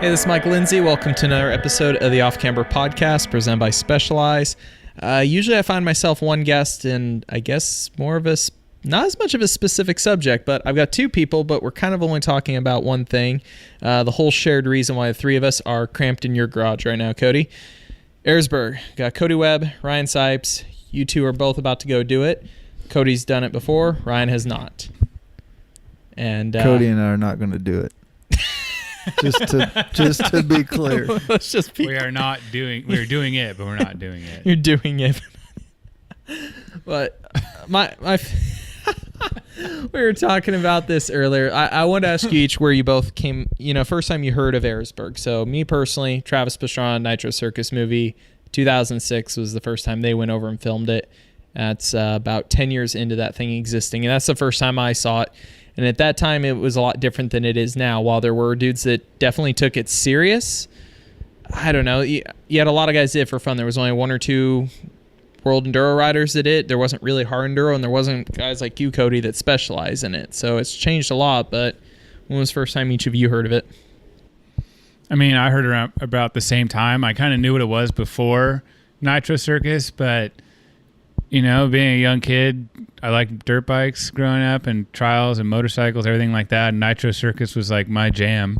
Hey, this is Mike Lindsay. Welcome to another episode of the Off-Camber Podcast presented by Specialized. Usually I find myself one guest and I guess more of not as much of a specific subject, but I've got two people, but we're kind of only talking about one thing. The whole shared reason why the three of us are cramped in your garage right now, Cody. Erzberg, got Cody Webb, Ryan Sipes. You two are both about to go do it. Cody's done it before. Ryan has not. And Cody and I are not going to do it. just to be clear. Let's just be We're doing it, but we're not doing it. You're doing it. But my we were talking about this earlier. I wanted to ask you each where you both came, first time you heard of Erzberg. So me personally, Travis Pastrana Nitro Circus movie, 2006 was the first time they went over and filmed it. That's about 10 years into that thing existing. And that's the first time I saw it. And at that time, it was a lot different than it is now. While there were dudes that definitely took it serious, I don't know. You had a lot of guys that did it for fun. There was only one or two World Enduro riders that did it. There wasn't really Hard Enduro, and there wasn't guys like you, Cody, that specialize in it. So it's changed a lot, but when was the first time each of you heard of it? I mean, I heard around about the same time. I kind of knew what it was before Nitro Circus, but, being a young kid, I liked dirt bikes growing up and trials and motorcycles, everything like that. And Nitro Circus was like my jam.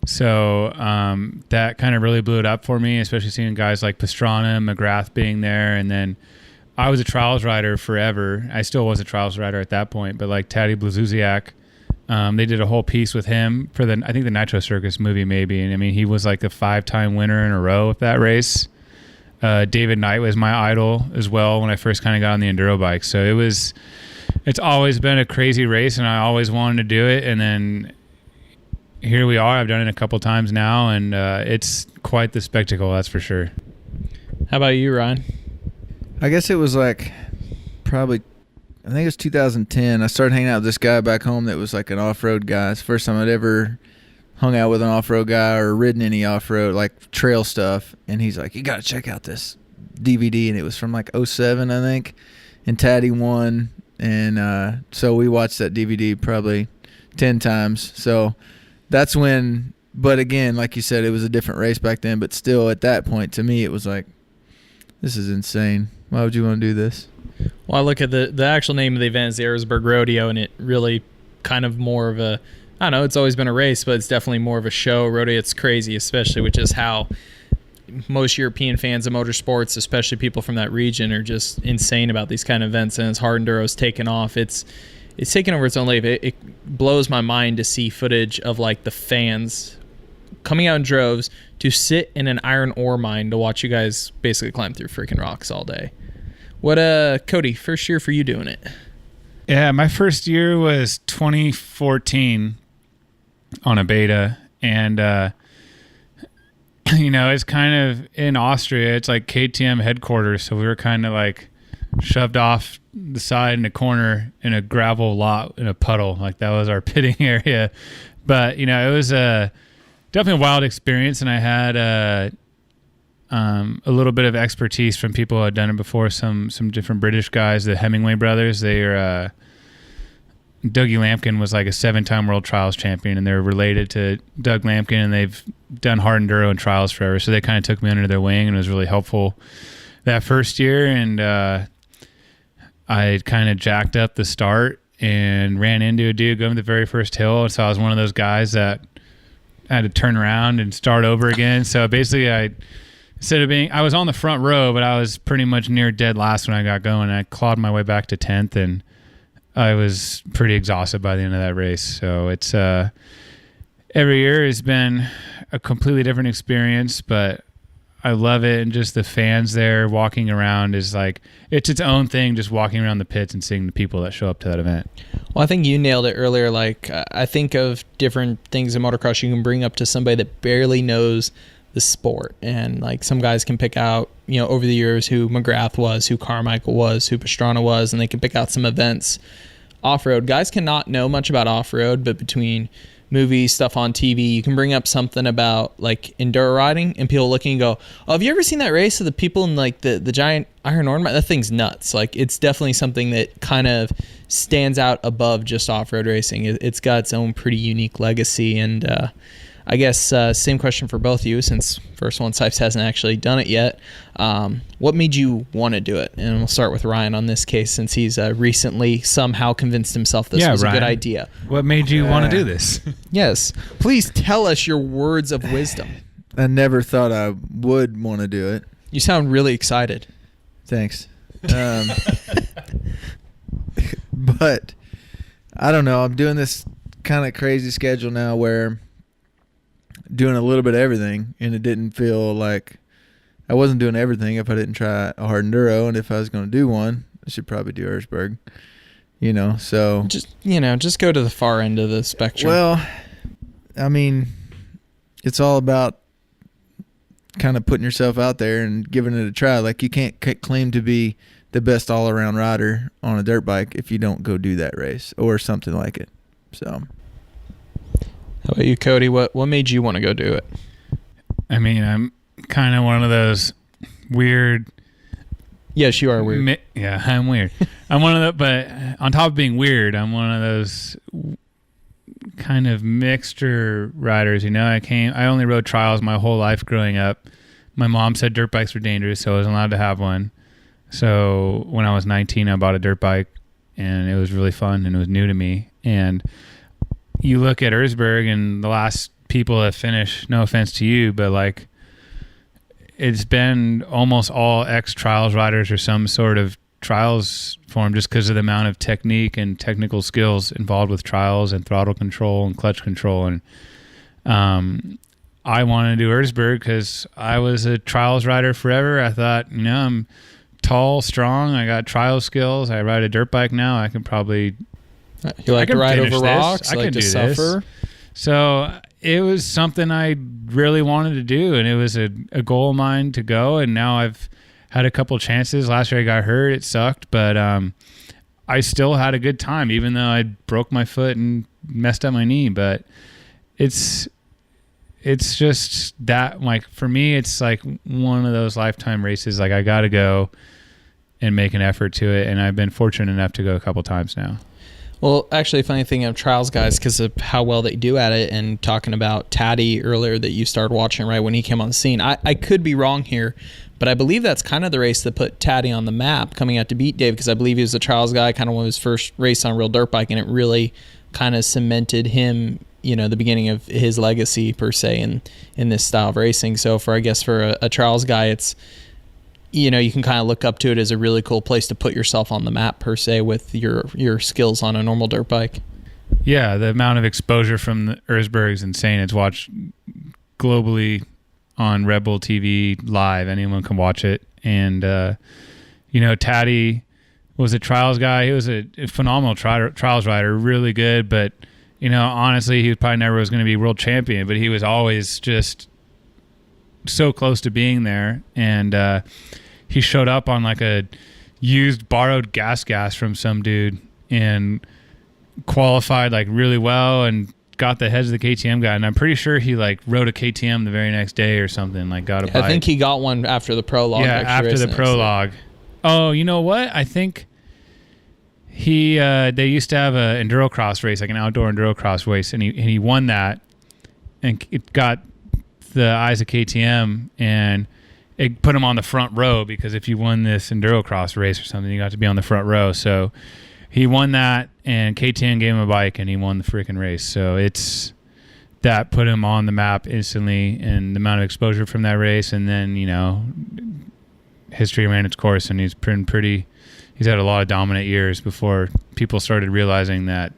So that kind of really blew it up for me, especially seeing guys like Pastrana and McGrath being there. And then I was a trials rider forever. I still was a trials rider at that point, but like Taddy Blazuziak, they did a whole piece with him for I think the Nitro Circus movie maybe. And I mean, he was like a 5-time winner in a row of that race. David Knight was my idol as well when I first kind of got on the enduro bike. So it's always been a crazy race, and I always wanted to do it. And then here we are. I've done it a couple times now, and it's quite the spectacle, that's for sure. How about you, Ryan? I guess it was I think it was 2010. I started hanging out with this guy back home that was like an off-road guy. It's the first time I'd ever hung out with an off-road guy or ridden any off-road, like trail stuff. And he's like, you got to check out this DVD. And it was from like 2007, I think. And Taddy won. And so we watched that DVD probably 10 times. So that's when, but again, like you said, it was a different race back then. But still, at that point, to me, it was like, this is insane. Why would you want to do this? Well, I look at the actual name of the event is the Erzberg Rodeo, and it really kind of more of a, I don't know, it's always been a race, but it's definitely more of a show. Rodeo, it's crazy, especially, which is how most European fans of motorsports, especially people from that region, are just insane about these kind of events. And as Hard Enduro's taken off, it's taken over its own life. It blows my mind to see footage of like the fans coming out in droves to sit in an iron ore mine to watch you guys basically climb through freaking rocks all day. What, Cody, first year for you doing it? Yeah, my first year was 2014 on a beta, and it's kind of in Austria. It's like KTM headquarters, so we were kind of like shoved off the side in a corner in a gravel lot in a puddle. Like that was our pitting area. But it was definitely a wild experience, and I had a little bit of expertise from people who had done it before. Some different British guys, the Hemingway brothers. They're Dougie Lampkin was like a 7-time world trials champion, and they're related to Doug Lampkin, and they've done hard enduro and trials forever. So they kind of took me under their wing, and it was really helpful that first year. And I kind of jacked up the start and ran into a dude going the very first hill. And so I was one of those guys that had to turn around and start over again. So basically I was on the front row, but I was pretty much near dead last when I got going. I clawed my way back to 10th, and I was pretty exhausted by the end of that race. So it's every year has been a completely different experience, but I love it. And just the fans there walking around is like, it's its own thing, just walking around the pits and seeing the people that show up to that event. Well, I think you nailed it earlier. Like, I think of different things in motocross you can bring up to somebody that barely knows the sport. And like some guys can pick out, over the years who McGrath was, who Carmichael was, who Pastrana was, and they can pick out some events. Off-road guys cannot know much about off-road, but between movies, stuff on TV, you can bring up something about like enduro riding, and people looking and go, oh, have you ever seen that race of the people in like the giant iron ornament? That thing's nuts. Like, it's definitely something that kind of stands out above just off-road racing. It's got its own pretty unique legacy, and I guess same question for both of you, since first one Sipes hasn't actually done it yet. What made you want to do it? And we'll start with Ryan on this case, since he's recently somehow convinced himself this was Ryan, a good idea. What made you want to do this? Yes. Please tell us your words of wisdom. I never thought I would want to do it. You sound really excited. Thanks. But I don't know. I'm doing this kind of crazy schedule now where doing a little bit of everything, and it didn't feel like I wasn't doing everything if I didn't try a hard enduro, and if I was going to do one, I should probably do Erzberg. So just go to the far end of the spectrum. Well, I mean, it's all about kind of putting yourself out there and giving it a try. Like, you can't claim to be the best all-around rider on a dirt bike if you don't go do that race or something like it. So, how about you, Cody? What made you want to go do it? I mean, I'm kind of one of those weird. Yes, you are weird. Yeah, I'm weird. I'm one of the, but on top of being weird, I'm one of those kind of mixture riders. I only rode trials my whole life growing up. My mom said dirt bikes were dangerous, so I wasn't allowed to have one. So when I was 19, I bought a dirt bike, and it was really fun, and it was new to me. And you look at Erzberg, and the last people that finished, no offense to you, but like, it's been almost all ex-trials riders or some sort of trials form, just because of the amount of technique and technical skills involved with trials and throttle control and clutch control. And I wanted to do Erzberg because I was a trials rider forever. I thought, I'm tall, strong, I got trial skills, I ride a dirt bike now, I can probably you like to ride over rocks, I like can to do suffer this. So it was something I really wanted to do, and it was a goal of mine to go, and now I've had a couple chances. Last year I got hurt, it sucked, but I still had a good time, even though I broke my foot and messed up my knee. But it's just that, like, for me, it's like one of those lifetime races. Like, I got to go and make an effort to it, and I've been fortunate enough to go a couple times now. Well, actually, funny thing of trials guys, because of how well they do at it, and talking about Taddy earlier that you started watching right when he came on the scene. I could be wrong here, but I believe that's kind of the race that put Taddy on the map coming out to beat Dave, because I believe he was a trials guy, kind of one of his first race on a real dirt bike, and it really kind of cemented him, the beginning of his legacy per se in this style of racing. So for a trials guy, it's, you can kind of look up to it as a really cool place to put yourself on the map per se with your skills on a normal dirt bike. Yeah, the amount of exposure from the Erzberg is insane. It's watched globally on Red Bull TV live. Anyone can watch it. And, Taddy was a trials guy. He was a phenomenal trials rider, really good. But, honestly, he probably never was going to be world champion, but he was always just so close to being there. And he showed up on like a used borrowed gas from some dude and qualified like really well and got the heads of the KTM guy. And I'm pretty sure he like rode a KTM the very next day or something, like got a bike. I think he got one after the prologue. Yeah, after the prologue. Oh, you know what? I think they used to have a enduro cross race, like an outdoor enduro cross race, and he won that, and it got the eyes of KTM, and it put him on the front row, because if you won this enduro cross race or something, you got to be on the front row. So he won that, and KTM gave him a bike, and he won the freaking race. So that put him on the map instantly, and the amount of exposure from that race, and then history ran its course, and he's had a lot of dominant years before people started realizing that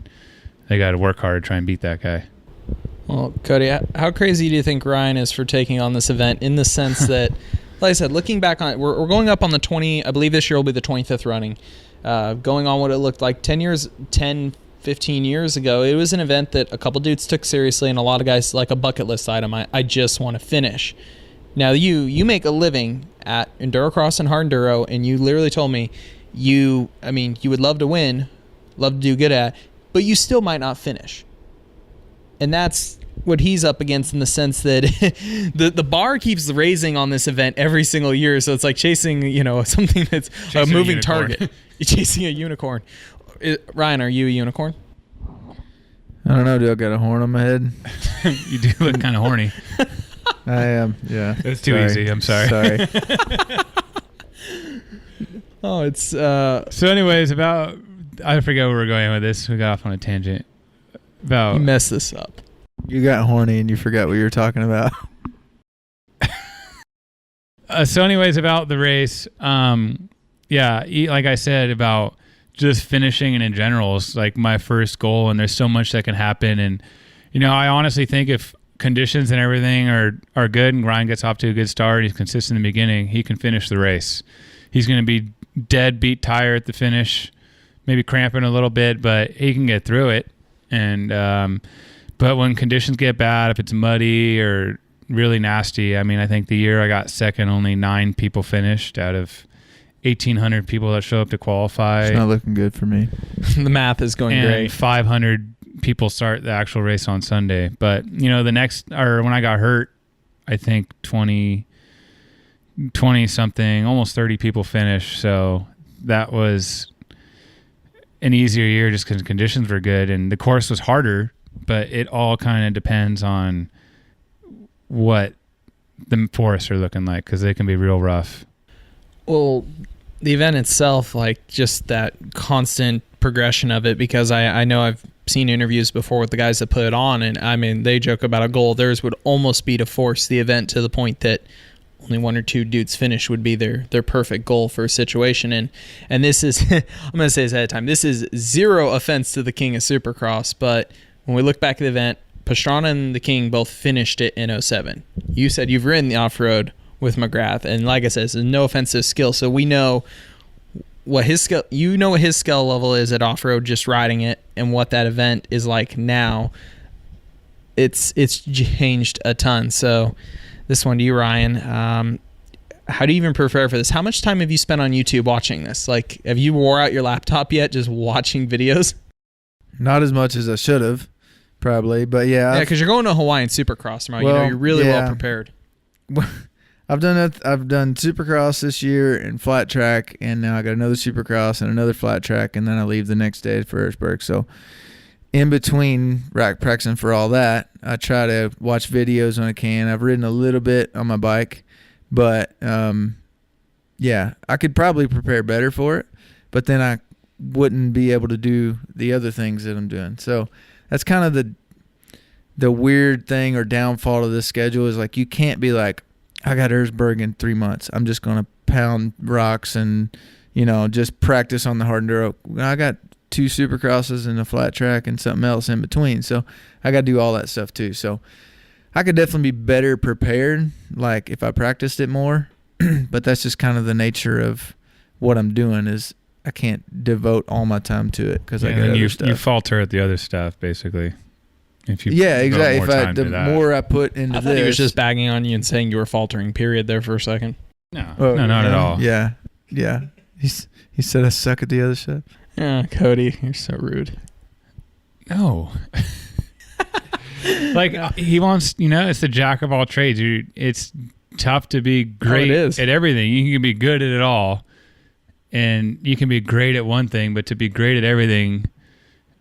they got to work hard to try and beat that guy. Well, Cody, how crazy do you think Ryan is for taking on this event, in the sense that, like I said, looking back on it, we're going up on the 20, I believe this year will be the 25th running, going on what it looked like 10, 15 years ago. It was an event that a couple dudes took seriously, and a lot of guys, like a bucket list item, I just want to finish. Now, you make a living at Endurocross and Hard Enduro, and you literally told me you would love to win, love to do good at, but you still might not finish. And that's what he's up against, in the sense that the bar keeps raising on this event every single year. So it's like chasing, something that's a moving target. You're chasing a unicorn. Ryan, are you a unicorn? I don't know. Do I got a horn on my head? You do look kind of horny. I am. Yeah. It's too easy. I'm sorry. Oh, it's So anyways, I forget where we're going with this. We got off on a tangent. You messed this up. You got horny and you forgot what you were talking about. So anyways, about the race, like I said, about just finishing and in general is like my first goal, and there's so much that can happen. And, I honestly think if conditions and everything are good and Ryan gets off to a good start, he's consistent in the beginning, he can finish the race. He's going to be dead beat tired at the finish, maybe cramping a little bit, but he can get through it. And but when conditions get bad, if it's muddy or really nasty, I think the year I got second, only 9 people finished out of 1,800 people that show up to qualify. It's not looking good for me. The math is going great. 500 people start the actual race on Sunday. But, when I got hurt, I think 20 something, almost 30 people finished. So that was an easier year just because conditions were good. And the course was harder, but it all kind of depends on what the forests are looking like, because they can be real rough. Well, the event itself, like just that constant progression of it, because I know I've seen interviews before with the guys that put it on, and they joke about a goal. Theirs would almost be to force the event to the point that only 1 or 2 dudes finish would be their perfect goal for a situation. And this is, I'm going to say this ahead of time, this is zero offense to the king of Supercross, but when we look back at the event, Pastrana and the King both finished it in 2007. You said you've ridden the off-road with McGrath, and like I said, it's no offensive skill, so we know what his skill, what his skill level is at off-road, just riding it, and what that event is like now. It's changed a ton. So this one to you, Ryan. How do you even prepare for this? How much time have you spent on YouTube watching this? Like, have you wore out your laptop yet just watching videos? Not as much as I should have, probably, but yeah. Yeah, because you're going to Hawaiian Supercross tomorrow. Well, you're really well prepared. I've done Supercross this year and flat track, and now I got another Supercross and another flat track, and then I leave the next day for Erzberg. So in between rack practicing for all that, I try to watch videos when I can. I've ridden a little bit on my bike, but yeah, I could probably prepare better for it, but then I wouldn't be able to do the other things that I'm doing. So that's kind of the weird thing or downfall of this schedule, is like you can't be like, I got Erzberg in 3 months, I'm just going to pound rocks and just practice on the hard enduro. I got 2 Supercrosses and a flat track and something else in between, so I got to do all that stuff too. So I could definitely be better prepared, like if I practiced it more, but that's just kind of the nature of what I'm doing, is I can't devote all my time to it because I got other stuff. You falter at the other stuff, basically. Exactly. If the more I put into I thought he was just bagging on you and saying you were faltering, period, there for a second. No, not at all. Yeah. He said I suck at the other stuff. Yeah, Cody, you're so rude. No. Like, he wants, it's the jack of all trades. It's tough to be great at everything. You can be good at it all. And you can be great at one thing, but to be great at everything,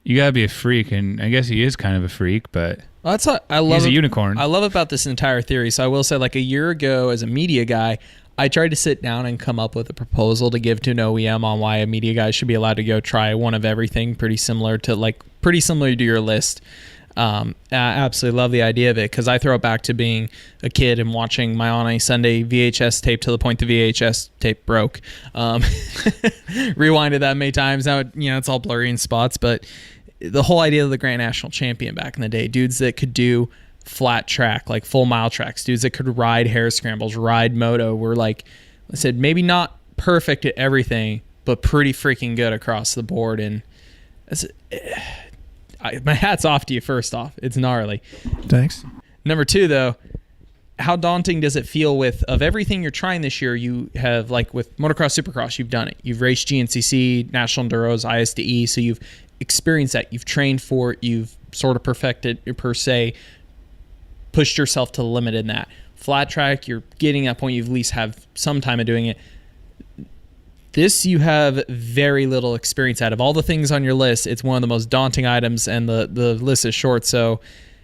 you got to be a freak. And I guess he is kind of a freak, but that's what I love. He's a unicorn. I love about this entire theory. So I will say, like a year ago as a media guy, I tried to sit down and come up with a proposal to give to an OEM on why a media guy should be allowed to go try one of everything, pretty similar to your list. I absolutely love the idea of it, because I throw it back to being a kid and watching my On a Sunday VHS tape to the point the VHS tape broke. Rewinded that many times. Now it's all blurry in spots, but the whole idea of the Grand National Champion back in the day, dudes that could do flat track, like full mile tracks, dudes that could ride hare scrambles, ride moto, were, like I said, maybe not perfect at everything, but pretty freaking good across the board. And my hat's off to you, first off. It's gnarly. Thanks. Number 2, though, how daunting does it feel of everything you're trying this year? You have, like with Motocross Supercross, you've done it. You've raced GNCC, National Enduros, ISDE, so you've experienced that. You've trained for it. You've sort of perfected, per se, pushed yourself to the limit in that. Flat track, you're getting that point. You at least have some time of doing it. This you have very little experience out of. All the things on your list, it's one of the most daunting items, and the list is short. So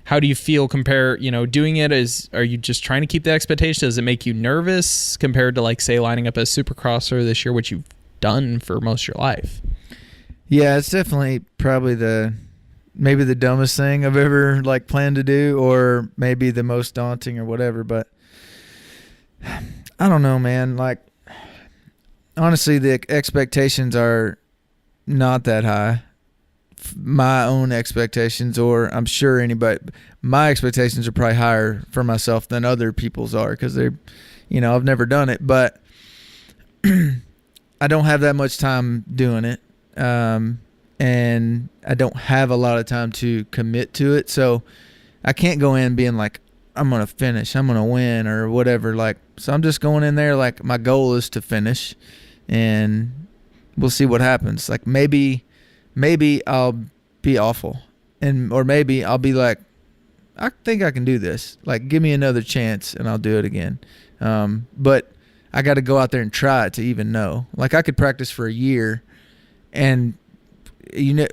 how do you feel doing it are you just trying to keep the expectation? Does it make you nervous compared to like say lining up as Supercrosser this year, which you've done for most of your life? Yeah, it's definitely probably maybe the dumbest thing I've ever like planned to do, or maybe the most daunting or whatever, but I don't know, man. Like, honestly, the expectations are not that high. My own expectations, or I'm sure my expectations are probably higher for myself than other people's are, because they're, I've never done it, but I don't have that much time doing it. And I don't have a lot of time to commit to it. So I can't go in being like, I'm going to finish, I'm going to win or whatever. Like, so I'm just going in there. Like, my goal is to finish, and we'll see what happens. Like, maybe I'll be awful, or maybe I'll be like, I think I can do this. Like, give me another chance and I'll do it again. But I got to go out there and try it to even know. Like, I could practice for a year, and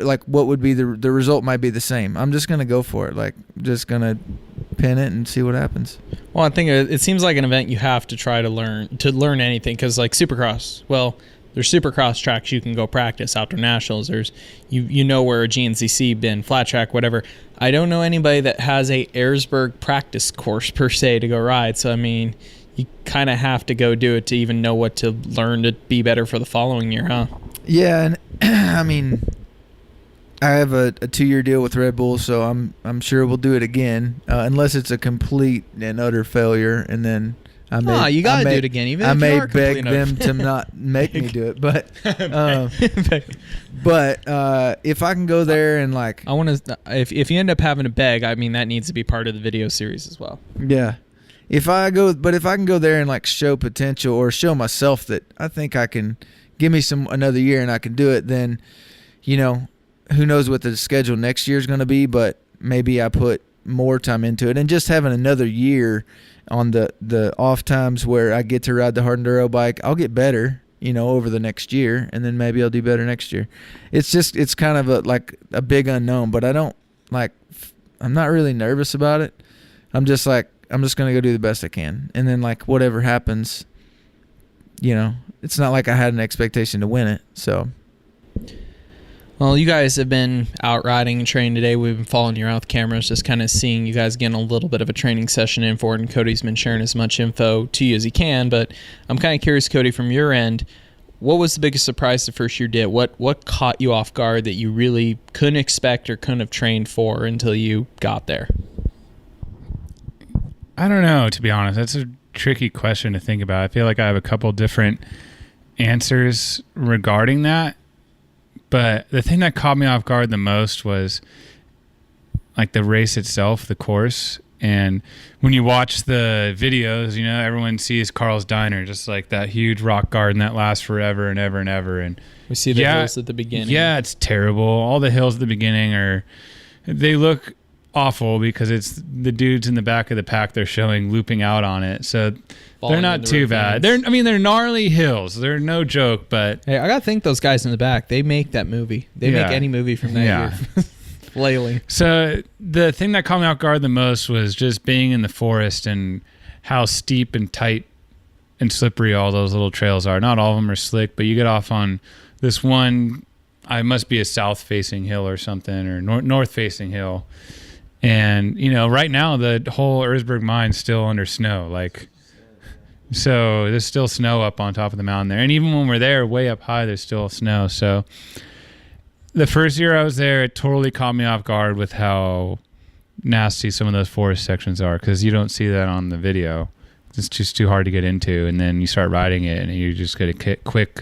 like, what would be the result might be the same. I'm just gonna go for it. Like, just gonna pin it and see what happens. Well, I think it seems like an event you have to try to learn anything, because like Supercross, well, there's Supercross tracks you can go practice, outdoor nationals. There's where a GNCC been, flat track, whatever. I don't know anybody that has a Erzberg practice course per se to go ride. So I mean, you kind of have to go do it to even know what to learn to be better for the following year, huh? Yeah, and I mean, I have a 2-year deal with Red Bull, so I'm sure we'll do it again, unless it's a complete and utter failure, and then you gotta do it again. Even I if may you are beg them to not make me do it, but if I can go there and like, I want to. If you end up having to beg, I mean, that needs to be part of the video series as well. Yeah, if I can go there and like show potential, or show myself that I think I can, give me another year and I can do it, then who knows what the schedule next year is going to be, but maybe I put more time into it, and just having another year on the off times where I get to ride the Hard Enduro bike, I'll get better, over the next year, and then maybe I'll do better next year. It's kind of a big unknown, but I'm not really nervous about it. I'm just going to go do the best I can. And then like whatever happens, it's not like I had an expectation to win it. So. Well, you guys have been out riding and training today. We've been following you around with cameras, just kind of seeing you guys getting a little bit of a training session in for it, and Cody's been sharing as much info to you as he can. But I'm kind of curious, Cody, from your end, what was the biggest surprise the first year did? What caught you off guard that you really couldn't expect or couldn't have trained for until you got there? I don't know, to be honest. That's a tricky question to think about. I feel like I have a couple different answers regarding that. But the thing that caught me off guard the most was like the race itself, the course. And when you watch the videos, everyone sees Carl's Diner, just like that huge rock garden that lasts forever and ever and ever. And we see the hills at the beginning. Yeah, it's terrible. All the hills at the beginning they look awful because it's the dudes in the back of the pack they're showing looping out on it. So they're not too bad. They're gnarly hills. They're no joke, but hey, I gotta thank those guys in the back. They make that movie. They make any movie from that year. Flailing. So the thing that caught me off guard the most was just being in the forest and how steep and tight and slippery all those little trails are. Not all of them are slick, but you get off on this one. I must be a south-facing hill or something, or north-facing hill. And right now the whole Erzberg mine's still under snow. So there's still snow up on top of the mountain there. And even when we're there, way up high, there's still snow. So the first year I was there, it totally caught me off guard with how nasty some of those forest sections are, because you don't see that on the video. It's just too hard to get into. And then you start riding it, and you just get a quick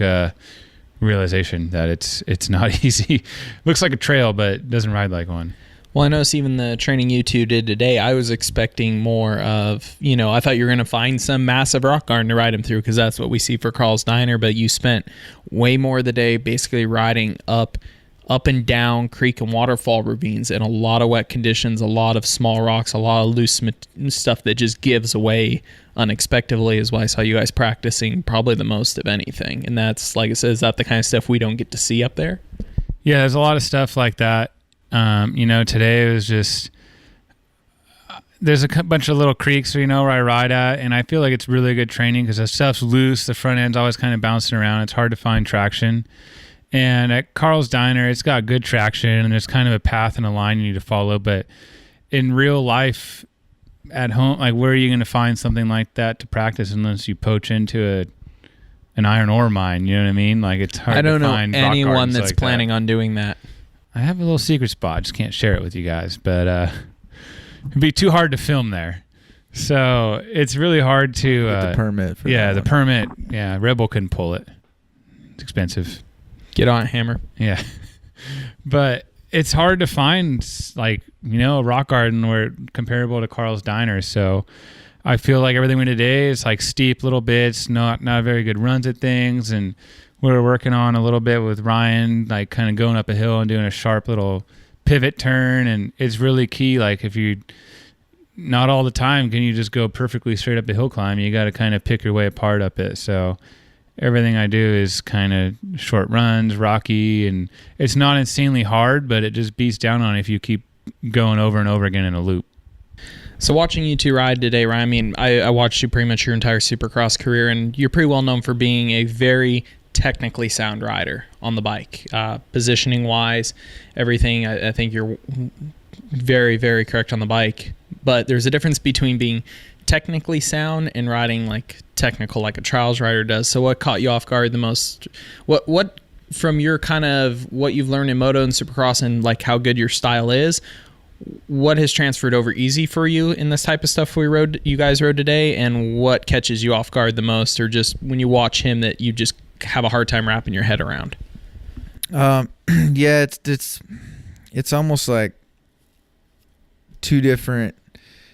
realization that it's not easy. Looks like a trail, but it doesn't ride like one. Well, I noticed even the training you two did today, I was expecting more of, I thought you were going to find some massive rock garden to ride him through, because that's what we see for Carl's Diner, but you spent way more of the day basically riding up and down creek and waterfall ravines in a lot of wet conditions, a lot of small rocks, a lot of loose stuff that just gives away unexpectedly, is why I saw you guys practicing probably the most of anything. And that's, like I said, is that the kind of stuff we don't get to see up there? Yeah, there's a lot of stuff like that. Today it was just, there's a bunch of little creeks, where I ride at, and I feel like it's really good training because the stuff's loose. The front end's always kind of bouncing around. It's hard to find traction. And at Carl's Diner, it's got good traction, and there's kind of a path and a line you need to follow. But in real life, at home, like, where are you going to find something like that to practice unless you poach into an iron ore mine? You know what I mean? Like, it's hard to find. I don't know anyone that's like planning on doing that. I have a little secret spot. Just can't share it with you guys. But it'd be too hard to film there. So it's really hard to... Get the permit for yeah, that the one. permit. Yeah, Rebel couldn't pull it. It's expensive. Get on it, Hammer. Yeah. But it's hard to find, like, a rock garden where comparable to Carl's Diner. So I feel like everything we did today is like steep little bits, not very good runs at things. And we're working on a little bit with Ryan, like kind of going up a hill and doing a sharp little pivot turn. And it's really key. Like, if you, not all the time can you just go perfectly straight up the hill climb. You got to kind of pick your way apart up it. So everything I do is kind of short runs, rocky, and it's not insanely hard, but it just beats down on it if you keep going over and over again in a loop. So watching you two ride today, Ryan, I mean, I watched you pretty much your entire Supercross career, and you're pretty well known for being a very technically sound rider on the bike. Positioning-wise, everything, I think you're very, very correct on the bike. But there's a difference between being technically sound and riding like technical, like a trials rider does. So what caught you off guard the most? What from your kind of what you've learned in Moto and Supercross and like how good your style is, what has transferred over easy for you in this type of stuff you guys rode today, and what catches you off guard the most, or just when you watch him that you just have a hard time wrapping your head around? Yeah, it's almost like two different.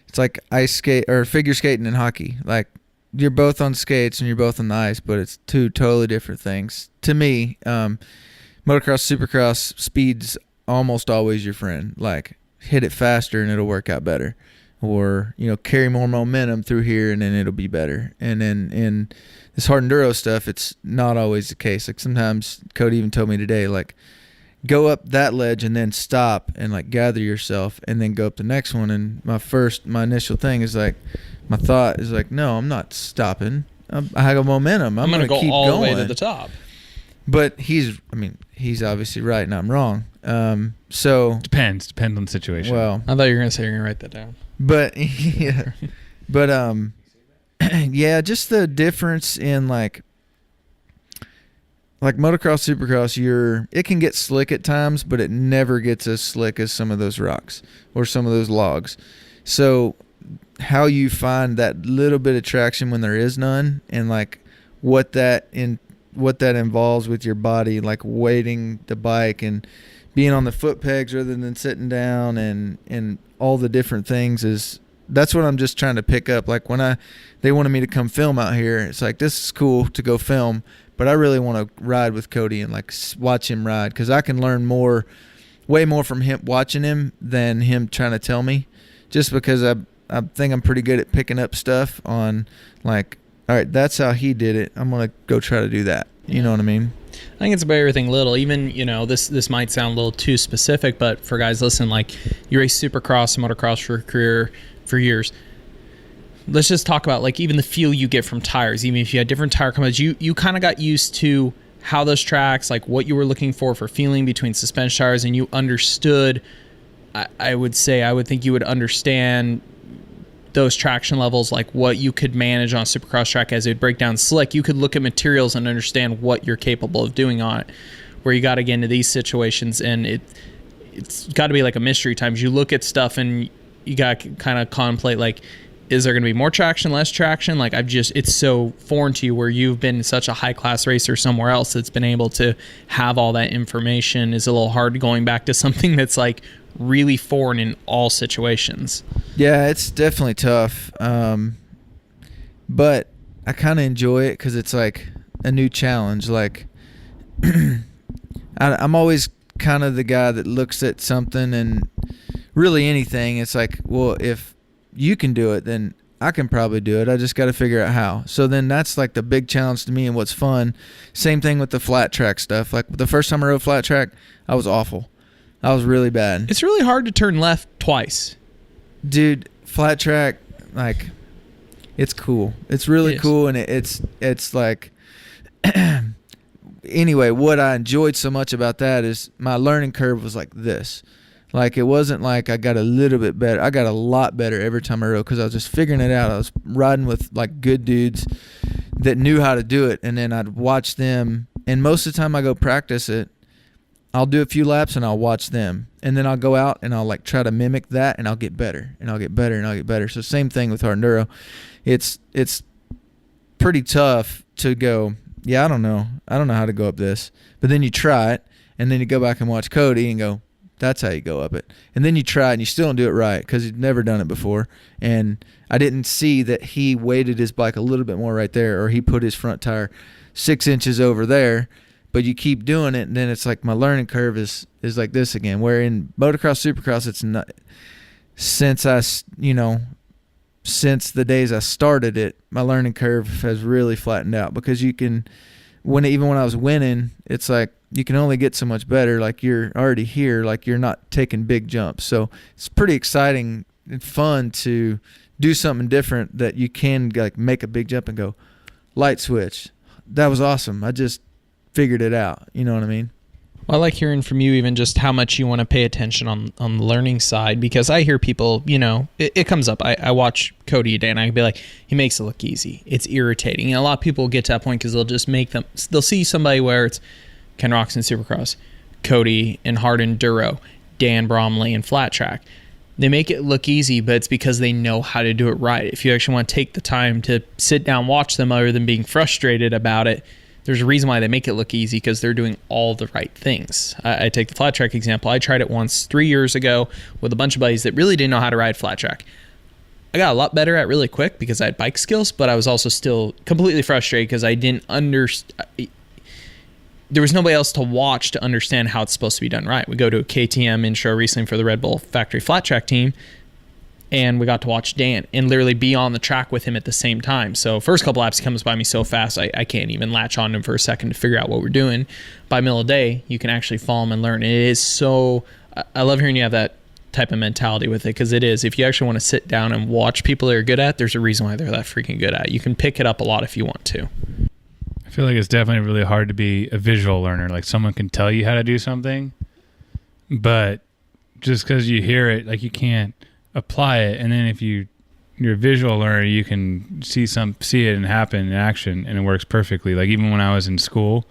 It's like ice skate or figure skating and hockey. Like, you're both on skates and you're both on the ice, but it's two totally different things. To me, motocross, Supercross, speed's almost always your friend. Like, hit it faster and it'll work out better. Or, carry more momentum through here and then it'll be better. And then in this hard enduro stuff, it's not always the case. Like, sometimes Cody even told me today, like, go up that ledge and then stop and like gather yourself and then go up the next one. And my initial thing is like, my thought is like, no, I'm not stopping. I have momentum. I'm going to go keep all going. the way to the top. But he's obviously right and I'm wrong. So Depends on the situation. Well, I thought you were going to say you're going to write that down. But yeah, but yeah, just the difference in like motocross, Supercross, it can get slick at times, but it never gets as slick as some of those rocks or some of those logs. So how you find that little bit of traction when there is none, and like what that involves with your body, like weighting the bike and being on the foot pegs rather than sitting down, and all the different things that's what I'm just trying to pick up. Like, when they wanted me to come film out here, it's like, this is cool to go film, but I really want to ride with Cody and like watch him ride, because I can learn way more from him watching him than him trying to tell me, just because I think I'm pretty good at picking up stuff on like, all right, that's how he did it, I'm going to go try to do that. You know what I mean? I think it's about everything little. Even, this might sound a little too specific, but for guys listen, like, you race Supercross and motocross for a career for years. Let's just talk about like even the feel you get from tires. Even if you had different tire combos, you kind of got used to how those tracks, like what you were looking for feeling between suspension tires, and you understood. I would think you would understand those traction levels, like what you could manage on a Supercross track as it would break down slick. You could look at materials and understand what you're capable of doing on it. Where you got to get into these situations, and it's got to be like a mystery times. You look at stuff and you got to kind of contemplate, like, is there going to be more traction, less traction? Like, it's so foreign to you, where you've been such a high-class racer somewhere else that's been able to have all that information. Is a little hard going back to something that's like really foreign in all situations. Yeah, it's definitely tough. But I kind of enjoy it because it's like a new challenge. Like, I'm always kind of the guy that looks at something, and really anything, it's like, well, if you can do it, then I can probably do it. I just got to figure out how. So then that's like the big challenge to me and what's fun. Same thing with the flat track stuff. Like, the first time I rode flat track, I was awful. I was really bad. It's really hard to turn left twice. Dude, flat track, like, it's cool. It's really cool, and it's like, anyway, what I enjoyed so much about that is my learning curve was like this. Like, it wasn't like I got a little bit better. I got a lot better every time I rode because I was just figuring it out. I was riding with, like, good dudes that knew how to do it, and then I'd watch them. And most of the time I go practice it, I'll do a few laps and I'll watch them. And then I'll go out and I'll, like, try to mimic that, and I'll get better, and I'll get better, and I'll get better. So same thing with Hard Enduro. It's pretty tough to go, yeah, I don't know how to go up this. But then you try it, and then you go back and watch Cody and go, that's how you go up it. And then you try it, and you still don't do it right because you've never done it before. And I didn't see that he weighted his bike a little bit more right there, or he put his front tire 6 inches over there. But you keep doing it, and then it's like my learning curve is like this again. Where in motocross, supercross, it's not. Since the days I started it, my learning curve has really flattened out because you can, even when I was winning, it's like you can only get so much better. Like, you're already here, like, you're not taking big jumps. So it's pretty exciting and fun to do something different that you can, like, make a big jump and go, light switch. That was awesome. I just figured it out. You know what I mean? Well, I like hearing from you even just how much you want to pay attention on the learning side, because I hear people, it comes up. I watch Cody today, and I can be like, he makes it look easy. It's irritating. And a lot of people get to that point because they'll see somebody where it's Ken Rocks in Supercross, Cody in Hard Enduro, Dan Bromley in Flat Track. They make it look easy, but it's because they know how to do it right. If you actually want to take the time to sit down, watch them, other than being frustrated about it, there's a reason why they make it look easy, because they're doing all the right things. I take the flat track example. I tried it once 3 years ago with a bunch of buddies that really didn't know how to ride flat track. I got a lot better at really quick because I had bike skills, but I was also still completely frustrated because I didn't understand. There was nobody else to watch to understand how it's supposed to be done right. We go to a KTM intro recently for the Red Bull Factory Flat Track team, and we got to watch Dan and literally be on the track with him at the same time. So first couple laps, he comes by me so fast, I can't even latch on to him for a second to figure out what we're doing. By middle of the day, you can actually follow him and learn. And it is so, I love hearing you have that type of mentality with it, because it is, if you actually want to sit down and watch people that are good at, there's a reason why they're that freaking good at it. You can pick it up a lot if you want to. I feel like it's definitely really hard to be a visual learner. Like, someone can tell you how to do something, but just because you hear it, like, you can't apply it. And then if you're a visual learner, you can see it and happen in action, and it works perfectly. Like, even when I was in school,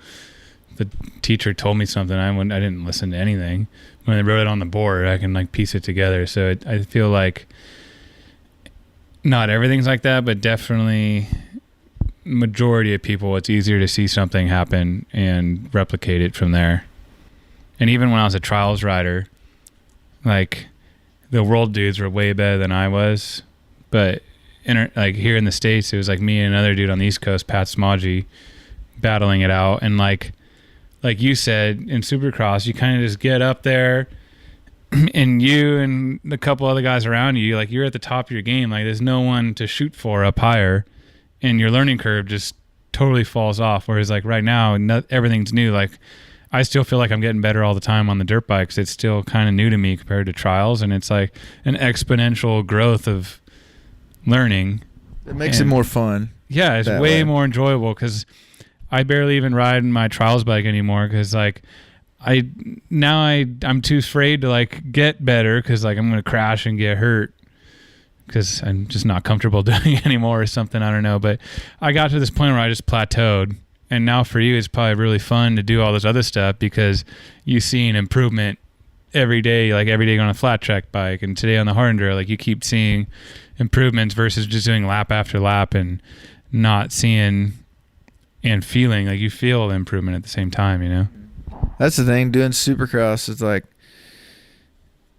the teacher told me something, I didn't listen to anything. When they wrote it on the board, I can, like, piece it together. So I feel like not everything's like that, but definitely majority of people, it's easier to see something happen and replicate it from there. And even when I was a trials rider, like, the world dudes were way better than I was, but like, here in the States, it was like me and another dude on the East Coast, Pat Smodgy, battling it out. And like you said, in Supercross, you kind of just get up there, and you and the couple other guys around you, like, you're at the top of your game. Like, there's no one to shoot for up higher, and your learning curve just totally falls off. Whereas, like, right now, everything's new. Like, I still feel like I'm getting better all the time on the dirt bikes. It's still kind of new to me compared to trials, and it's like an exponential growth of learning. It makes it more fun. Yeah, it's way more enjoyable, because I barely even ride my trials bike anymore, because, like, I'm too afraid to, like, get better, because, like, I'm going to crash and get hurt because I'm just not comfortable doing it anymore or something. I don't know. But I got to this point where I just plateaued. And now for you, it's probably really fun to do all this other stuff, because you see an improvement every day, like every day on a flat track bike, and today on the Hard Enduro, like, you keep seeing improvements versus just doing lap after lap and not seeing and feeling. Like, you feel the improvement at the same time, That's the thing, doing Supercross is like,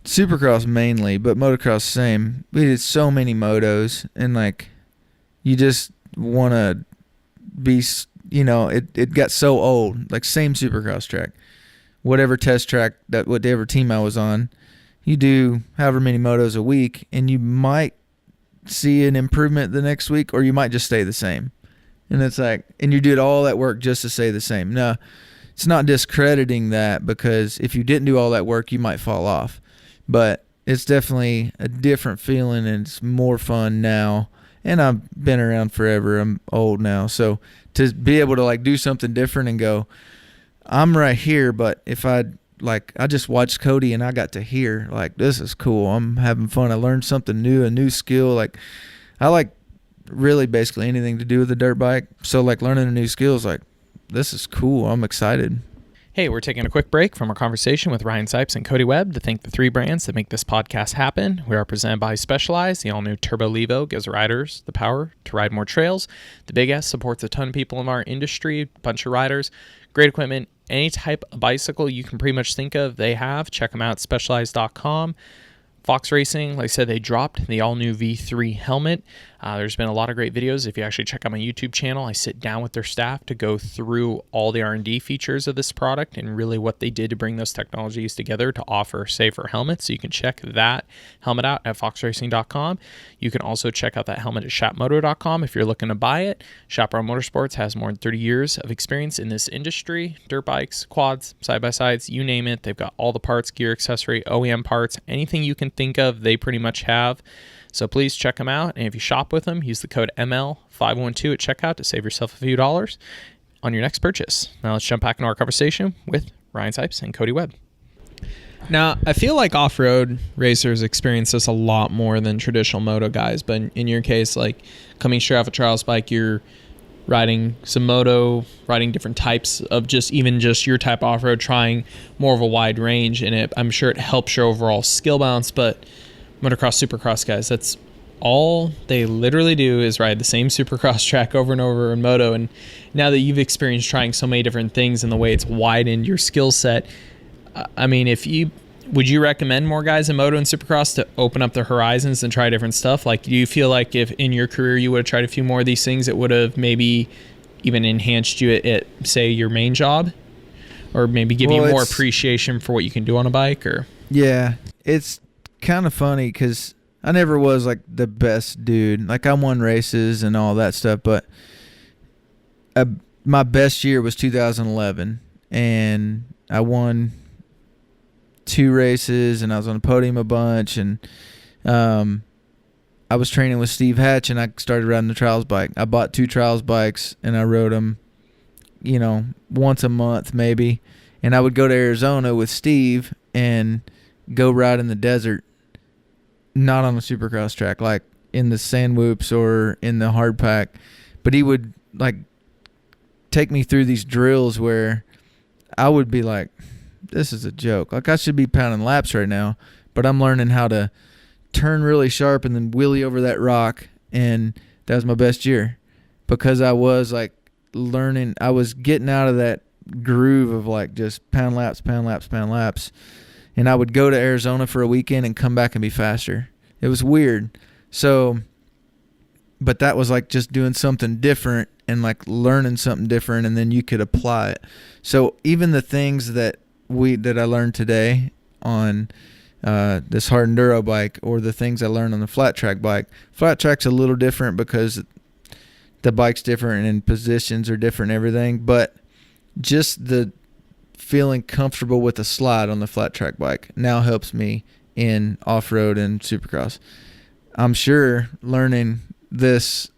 Supercross mainly, but motocross same. We did so many motos, and, like, you just want to be, it got so old. Like, same Supercross track, whatever test track, whatever team I was on, you do however many motos a week, and you might see an improvement the next week, or you might just stay the same. And it's like, and you did all that work just to stay the same. Now, it's not discrediting that, because if you didn't do all that work, you might fall off. But it's definitely a different feeling, and it's more fun now. And I've been around forever. I'm old now. So to be able to like do something different and go, I'm right here, but if I just watched Cody and I got to hear, like, this is cool. I'm having fun. I learned something new, a new skill. Like, I like really basically anything to do with a dirt bike. So like learning a new skill is like, this is cool. I'm excited. Hey, we're taking a quick break from our conversation with Ryan Sipes and Cody Webb to thank the three brands that make this podcast happen. We are presented by Specialized. The all-new Turbo Levo gives riders the power to ride more trails. The Big S supports a ton of people in our industry, a bunch of riders, great equipment. Any type of bicycle you can pretty much think of, they have. Check them out at specialized.com. Fox Racing, like I said, they dropped the all-new V3 helmet. There's been a lot of great videos. If you actually check out my YouTube channel, I sit down with their staff to go through all the R&D features of this product and really what they did to bring those technologies together to offer safer helmets. So you can check that helmet out at foxracing.com. You can also check out that helmet at shopmoto.com if you're looking to buy it. Chaparral Motorsports has more than 30 years of experience in this industry. Dirt bikes, quads, side-by-sides, you name it. They've got all the parts, gear, accessory, OEM parts, anything you can think of, they pretty much have. So please check them out. And if you shop with them, use the code ML512 at checkout to save yourself a few dollars on your next purchase. Now let's jump back into our conversation with Ryan Sipes and Cody Webb. Now, I feel like off-road racers experience this a lot more than traditional moto guys. But in your case, like coming straight off a trials bike, you're riding some moto, riding different types of just your type of off-road, trying more of a wide range. And I'm sure it helps your overall skill balance. But motocross, supercross guys, that's all they literally do is ride the same supercross track over and over in moto. And now that you've experienced trying so many different things and the way it's widened your skill set, I mean, would you recommend more guys in moto and supercross to open up their horizons and try different stuff? Like, do you feel like if in your career you would have tried a few more of these things, it would have maybe even enhanced you at say, your main job? Or maybe give you more appreciation for what you can do on a bike? Or yeah, it's kind of funny because I never was like the best dude. Like, I won races and all that stuff, but my best year was 2011, and I won 2 races, and I was on the podium a bunch, and I was training with Steve Hatch, and I started riding the trials bike. I bought 2 trials bikes, and I rode them, once a month maybe, and I would go to Arizona with Steve and go ride in the desert, not on a supercross track, like in the sand whoops or in the hard pack, but he would like take me through these drills where I would be like, this is a joke. Like, I should be pounding laps right now, but I'm learning how to turn really sharp and then wheelie over that rock. And that was my best year because I was like learning. I was getting out of that groove of like just pound laps. And I would go to Arizona for a weekend and come back and be faster. It was weird. So, but that was like just doing something different and like learning something different, and then you could apply it. So even the things that I learned today on this hard enduro bike, or the things I learned on the flat track bike. Flat track's a little different because the bike's different and positions are different and everything, but just the feeling comfortable with a slide on the flat track bike now helps me in off-road and supercross. I'm sure learning this,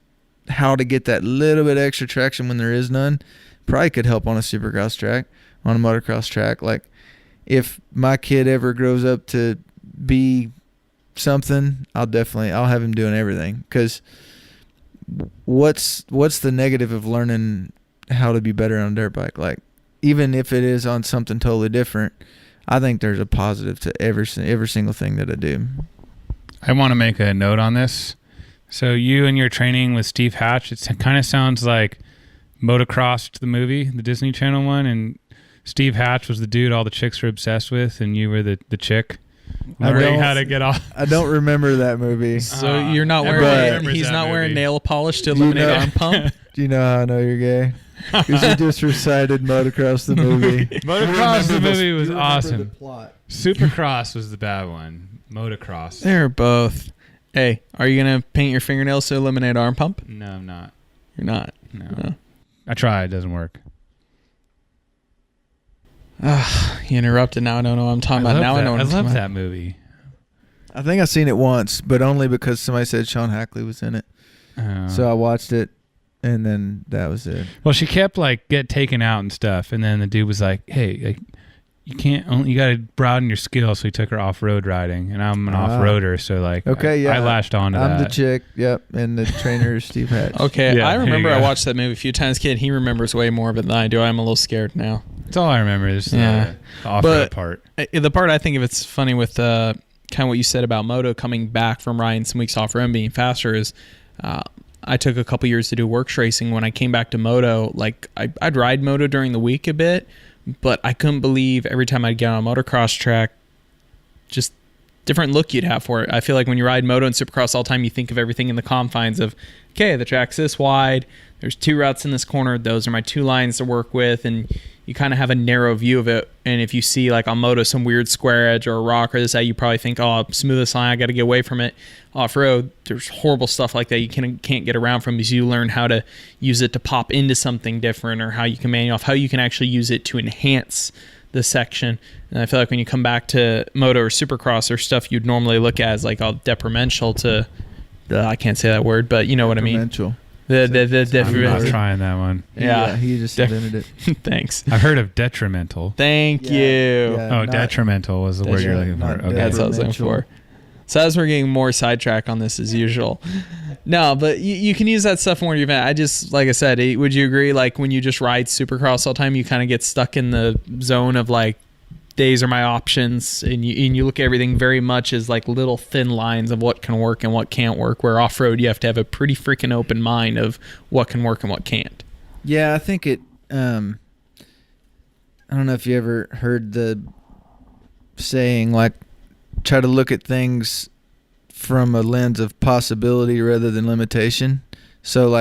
how to get that little bit extra traction when there is none, probably could help on a supercross track, on a motocross track. Like, if my kid ever grows up to be something, I'll have him doing everything. Because what's the negative of learning how to be better on a dirt bike? Like, even if it is on something totally different, I think there's a positive to every single thing that I do. I want to make a note on this. So you and your training with Steve Hatch, it kind of sounds like Motocross, the movie, the Disney Channel one, and Steve Hatch was the dude all the chicks were obsessed with, and you were the chick learning how to get off. I don't remember that movie. So you're not wearing, he's not wearing nail polish to eliminate arm pump? Do you know how I know you're gay? Because you just recited Motocross the movie. Motocross the movie was awesome. Supercross was the bad one. Motocross. They're both. Hey, are you going to paint your fingernails to eliminate arm pump? No, I'm not. You're not? No. I tried. It doesn't work. You interrupted. Now I don't know what I'm talking about. Now I know what I'm talking about. I love that movie. I think I've seen it once, but only because somebody said Sean Hackley was in it. So I watched it, and then that was it. Well, she kept get taken out and stuff, and then the dude was like, "Hey, you got to broaden your skills." So he took her off-road riding, and I'm an off-roader, so I lashed on to that. I'm the chick, yep, and the trainer is Steve Hatch. Okay, yeah, I remember I watched that movie a few times, kid. He remembers way more of it than I do. I'm a little scared now. That's all I remember is the off-road part. The part I think of it's funny with kind of what you said about Moto coming back from riding some weeks off-road being faster is I took a couple years to do works racing. When I came back to Moto, I'd ride Moto during the week a bit, but I couldn't believe every time I'd get on a motocross track, just different look you'd have for it. I feel like when you ride Moto and Supercross all the time, you think of everything in the confines of, okay, the track's this wide, there's 2 routes in this corner, those are my 2 lines to work with, and you kind of have a narrow view of it. And if you see on Moto some weird square edge or a rock or this, you probably think, oh, smoothest line, I got to get away from it. Off-road, there's horrible stuff like that you can't get around from because you learn how to use it to pop into something different, or how you can manual off, how you can actually use it to enhance the section. And I feel like when you come back to Moto or Supercross, or stuff you'd normally look at as all detrimental to I can't say that word, but you know what I mean. I'm not trying that one. Yeah, he just invented it. Thanks. I've heard of detrimental. Thank you. Yeah, detrimental was the word you're looking for. Okay. That's what I was looking for. So as we're getting more sidetracked on this as usual. No, but you can use that stuff more in your event. I just, like I said, would you agree, when you just ride Supercross all the time, you kind of get stuck in the zone of days are my options, and you look at everything very much as little thin lines of what can work and what can't work, where off-road you have to have a pretty freaking open mind of what can work and what can't. Yeah, I think it I don't know if you ever heard the saying try to look at things from a lens of possibility rather than limitation. So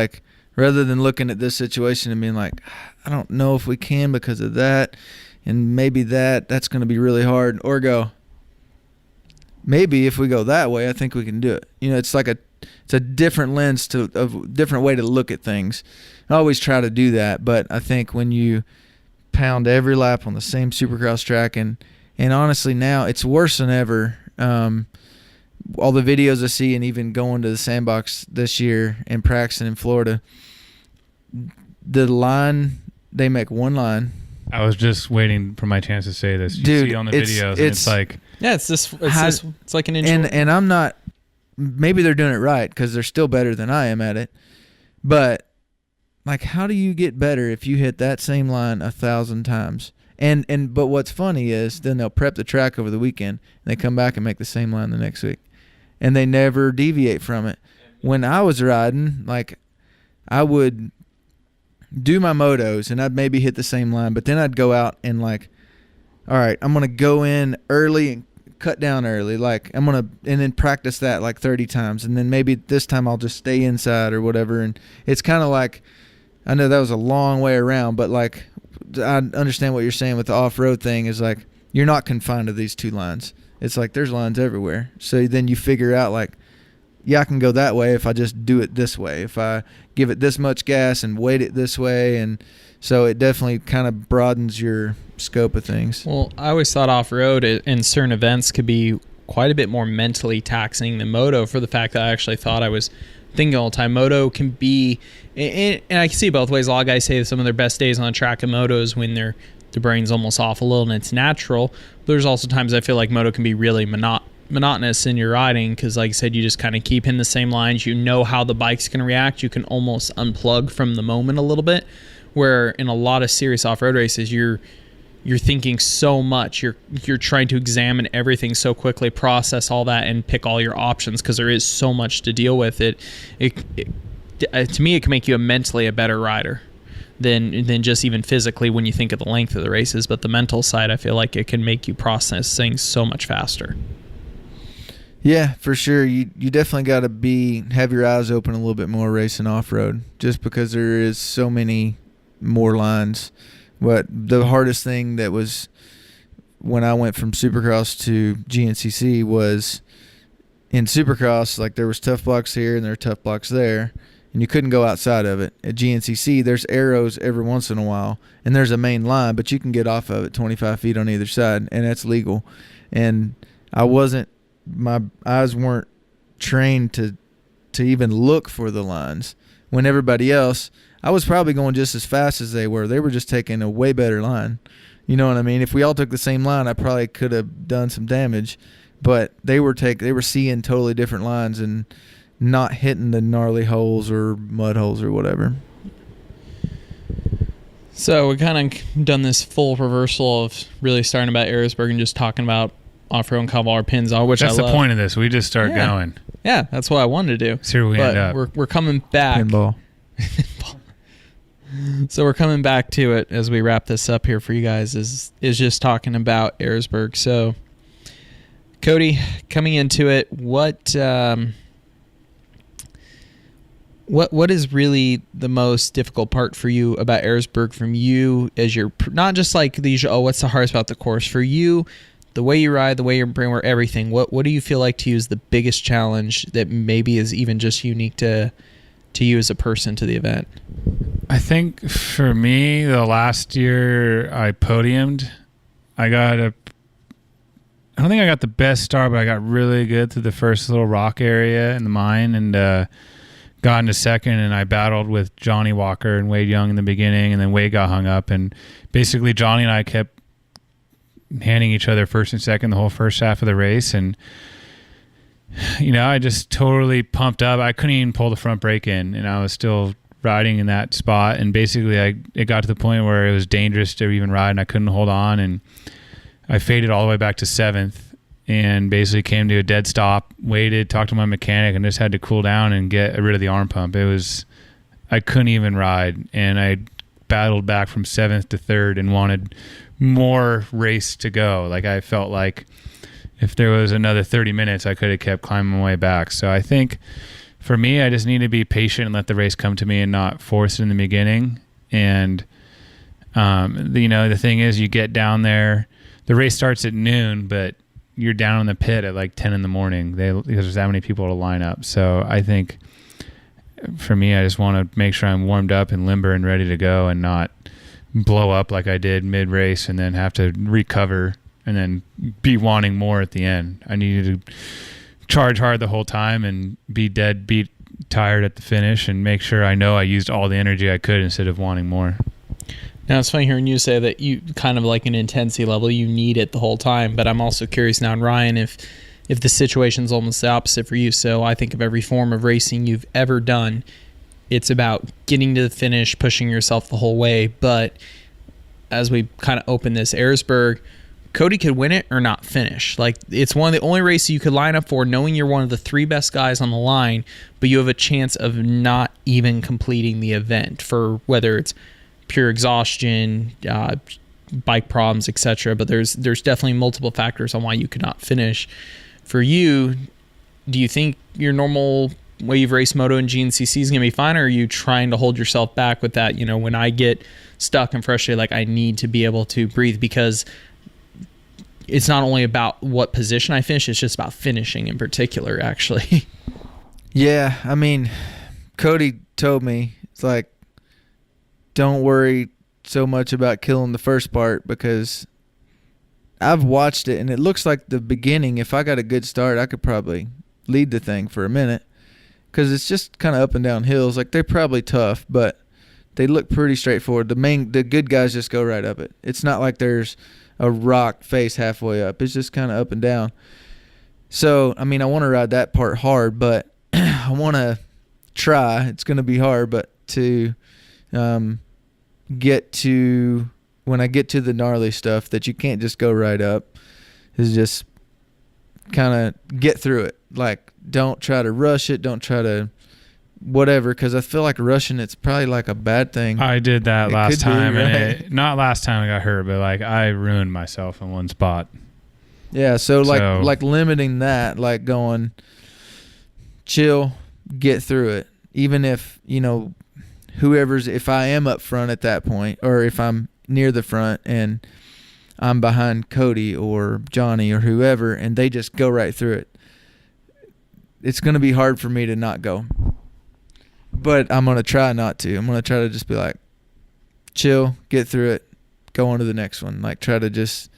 rather than looking at this situation and being I don't know if we can because of that, and maybe that's going to be really hard, or go, maybe if we go that way, I think we can do it. It's it's a different lens a different way to look at things. I always try to do that, but I think when you pound every lap on the same Supercross track, and honestly now it's worse than ever. All the videos I see, and even going to the sandbox this year and practicing in Florida, the line, they make one line. I was just waiting for my chance to say this. You see on the videos, and it's yeah, it's like an inch. And I'm not. Maybe they're doing it right because they're still better than I am at it. But how do you get better if you hit that same line 1,000 times? But what's funny is then they'll prep the track over the weekend, and they come back and make the same line the next week, and they never deviate from it. When I was riding, I would do my motos and I'd maybe hit the same line, but then I'd go out and all right, I'm going to go in early and cut down early. I'm going to, and then practice that 30 times. And then maybe this time I'll just stay inside or whatever. And it's kind of I know that was a long way around, but I understand what you're saying with the off-road thing is you're not confined to these 2 lines. It's there's lines everywhere. So then you figure out I can go that way if I just do it this way, if I give it this much gas and weight it this way. And so it definitely kind of broadens your scope of things. Well, I always thought off-road in certain events could be quite a bit more mentally taxing than Moto, for the fact that I actually thought I was thinking all the time. Moto can be, and I can see both ways. A lot of guys say that some of their best days on the track of Moto is when their brain's almost off a little and it's natural. But there's also times I feel like Moto can be really monotonous in your riding because, like I said, you just kind of keep in the same lines. You know how the bike's going to react. You can almost unplug from the moment a little bit, where in a lot of serious off-road races, you're thinking so much. You're trying to examine everything so quickly, process all that, and pick all your options because there is so much to deal with. It to me, it can make you mentally a better rider than just even physically when you think of the length of the races. But the mental side, I feel like it can make you process things so much faster. Yeah, for sure. You definitely got to have your eyes open a little bit more racing off-road, just because there is so many more lines. But the hardest thing that was when I went from Supercross to GNCC was in Supercross, there was tough blocks here and there were tough blocks there, and you couldn't go outside of it. At GNCC, there's arrows every once in a while, and there's a main line, but you can get off of it 25 feet on either side, and that's legal. And I wasn't my eyes weren't trained to even look for the lines. When everybody else, I was probably going just as fast as they were. They were just taking a way better line. You know what I mean? If we all took the same line, I probably could have done some damage. But they were seeing totally different lines and not hitting the gnarly holes or mud holes or whatever. So we kind of done this full reversal of really starting about Erzberg and just talking about off-road and Kevlar pins, all which that's I love. The point of this. We just start going. Yeah, that's what I wanted to do. See where we end up. We're coming back. Pinball. So we're coming back to it as we wrap this up here for you guys. Is just talking about Erzberg. So, Cody, coming into it, what is really the most difficult part for you about Erzberg from you as your, not just like the usual, what's the hardest about the course for you, the way you ride, the way you bring, everything. What do you feel like to you is the biggest challenge that maybe is even just unique to you as a person to the event? I think for me, the last year I podiumed, I don't think I got the best start, but I got really good through the first little rock area in the mine and got into second, and I battled with Johnny Walker and Wade Young in the beginning, and then Wade got hung up, and basically Johnny and I kept handing each other first and second the whole first half of the race, and I just totally pumped up. I couldn't even pull the front brake in, and I was still riding in that spot, and basically it got to the point where it was dangerous to even ride, and I couldn't hold on, and I faded all the way back to seventh and basically came to a dead stop, waited, talked to my mechanic, and just had to cool down and get rid of the arm pump. I couldn't even ride, and I battled back from seventh to third and wanted more race to go. Like, I felt like if there was another 30 minutes, I could have kept climbing my way back. So I think for me, I just need to be patient and let the race come to me and not force it in the beginning. And, the thing is, you get down there, the race starts at noon, but you're down in the pit at like 10 in the morning because there's that many people to line up. So I think for me, I just want to make sure I'm warmed up and limber and ready to go and not blow up like I did mid-race and then have to recover and then be wanting more at the end. I needed to charge hard the whole time and be dead beat tired at the finish and make sure I know I used all the energy I could instead of wanting more. Now, it's funny hearing you say that you kind of like an intensity level, you need it the whole time, but I'm also curious now, Ryan, if the situation's almost the opposite for you. So I think of every form of racing you've ever done, it's about getting to the finish, pushing yourself the whole way. But as we kind of open this Erzberg, Cody could win it or not finish. Like, it's one of the only races you could line up for knowing you're one of the three best guys on the line, but you have a chance of not even completing the event for whether it's pure exhaustion, bike problems, etc. But there's definitely multiple factors on why you could not finish. For you, do you think your normal way you've raced Moto and GNCC is going to be fine, or are you trying to hold yourself back with that? When I get stuck and frustrated, like, I need to be able to breathe, because it's not only about what position I finish, it's just about finishing in particular, actually. Yeah, I mean, Cody told me, it's like, don't worry so much about killing the first part, because I've watched it and it looks like the beginning, if I got a good start, I could probably lead the thing for a minute, because it's just kind of up and down hills. Like, they're probably tough, but they look pretty straightforward. The good guys just go right up it. It's not like there's a rock face halfway up. It's just kind of up and down. So, I mean, I want to ride that part hard, but I want to try. It's going to be hard, but to get to, when I get to the gnarly stuff that you can't just go right up, is just kind of get through it. Like, don't try to rush it. Don't try to whatever, because I feel like rushing it's probably like a bad thing. I did that last time, right? and not last time I got hurt, but like I ruined myself in one spot. Yeah, so like limiting that, like going chill, get through it. Even if, if I am up front at that point, or if I'm near the front and I'm behind Cody or Johnny or whoever, and they just go right through it, it's going to be hard for me to not go. But I'm going to try not to. I'm going to try to just be like, chill, get through it, go on to the next one. Like, try to just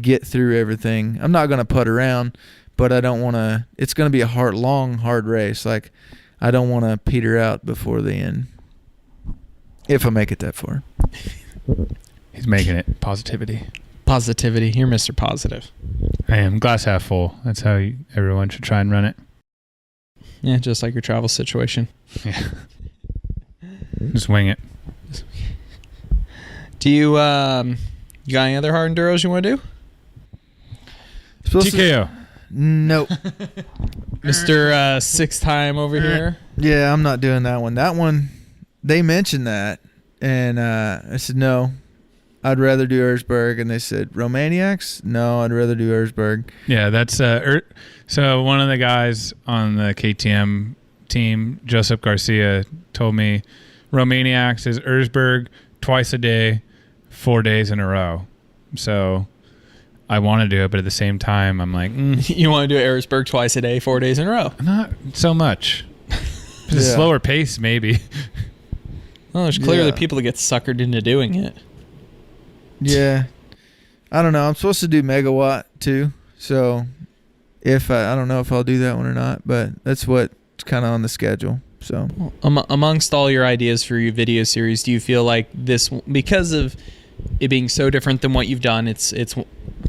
get through everything. I'm not going to putt around, but I don't want to. It's going to be a hard race. Like, I don't want to peter out before the end. If I make it that far. He's making it. Positivity. Positivity. You're Mr. Positive. I am. Glass half full. That's how everyone should try and run it. Yeah, just like your travel situation. Yeah. Just wing it. Do you got any other hard enduros you want to do? TKO. Nope. Mr. 6-time over here. Yeah, I'm not doing that one. That one, they mentioned that, and I said no. I'd rather do Erzberg, and they said Romaniacs. No, I'd rather do Erzberg. Yeah, that's so one of the guys on the KTM team, Joseph Garcia, told me Romaniacs is Erzberg twice a day, 4 days in a row. So I want to do it, but at the same time, I'm like, You want to do Erzberg twice a day, 4 days in a row? not so much. It's a slower pace, maybe. Well, there's clearly people that get suckered into doing it. Yeah. I don't know. I'm supposed to do Megawatt too. So if I don't know if I'll do that one or not, but that's what's kind of on the schedule. So amongst all your ideas for your video series, do you feel like this, because of it being so different than what you've done, it's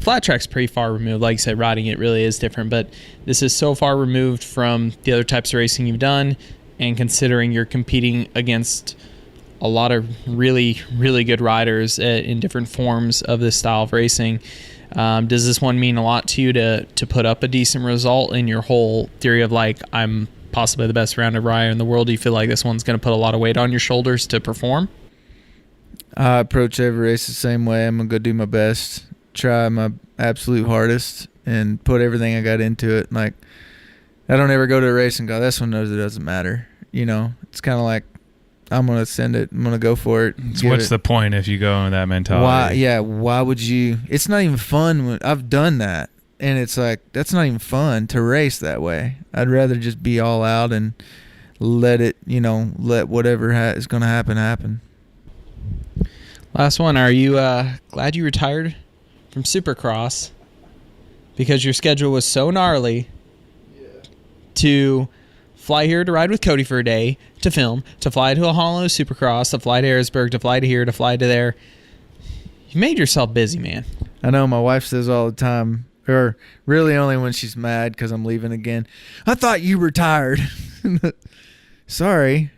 flat track's pretty far removed. Like you said, riding it really is different, but this is so far removed from the other types of racing you've done, and considering you're competing against a lot of really, really good riders in different forms of this style of racing. Does this one mean a lot to you to put up a decent result in your whole theory of like, I'm possibly the best rounded rider in the world? Do you feel like this one's going to put a lot of weight on your shoulders to perform? I approach every race the same way. I'm going to go do my best, try my absolute hardest, and put everything I got into it. Like, I don't ever go to a race and go, this one knows it doesn't matter. You know, it's kind of like, I'm going to send it. I'm going to go for it. So what's the point if you go in that mentality? Why would you? It's not even fun. I've done that, and it's like, that's not even fun to race that way. I'd rather just be all out and let whatever is going to happen. Last one. Are you glad you retired from Supercross because your schedule was so gnarly to fly here to ride with Cody for a day, to film, to fly to a Hollow Supercross, to fly to Erzberg, to fly to here, to fly to there? You made yourself busy, man. I know. My wife says all the time, or really only when she's mad because I'm leaving again, I thought you retired. Sorry.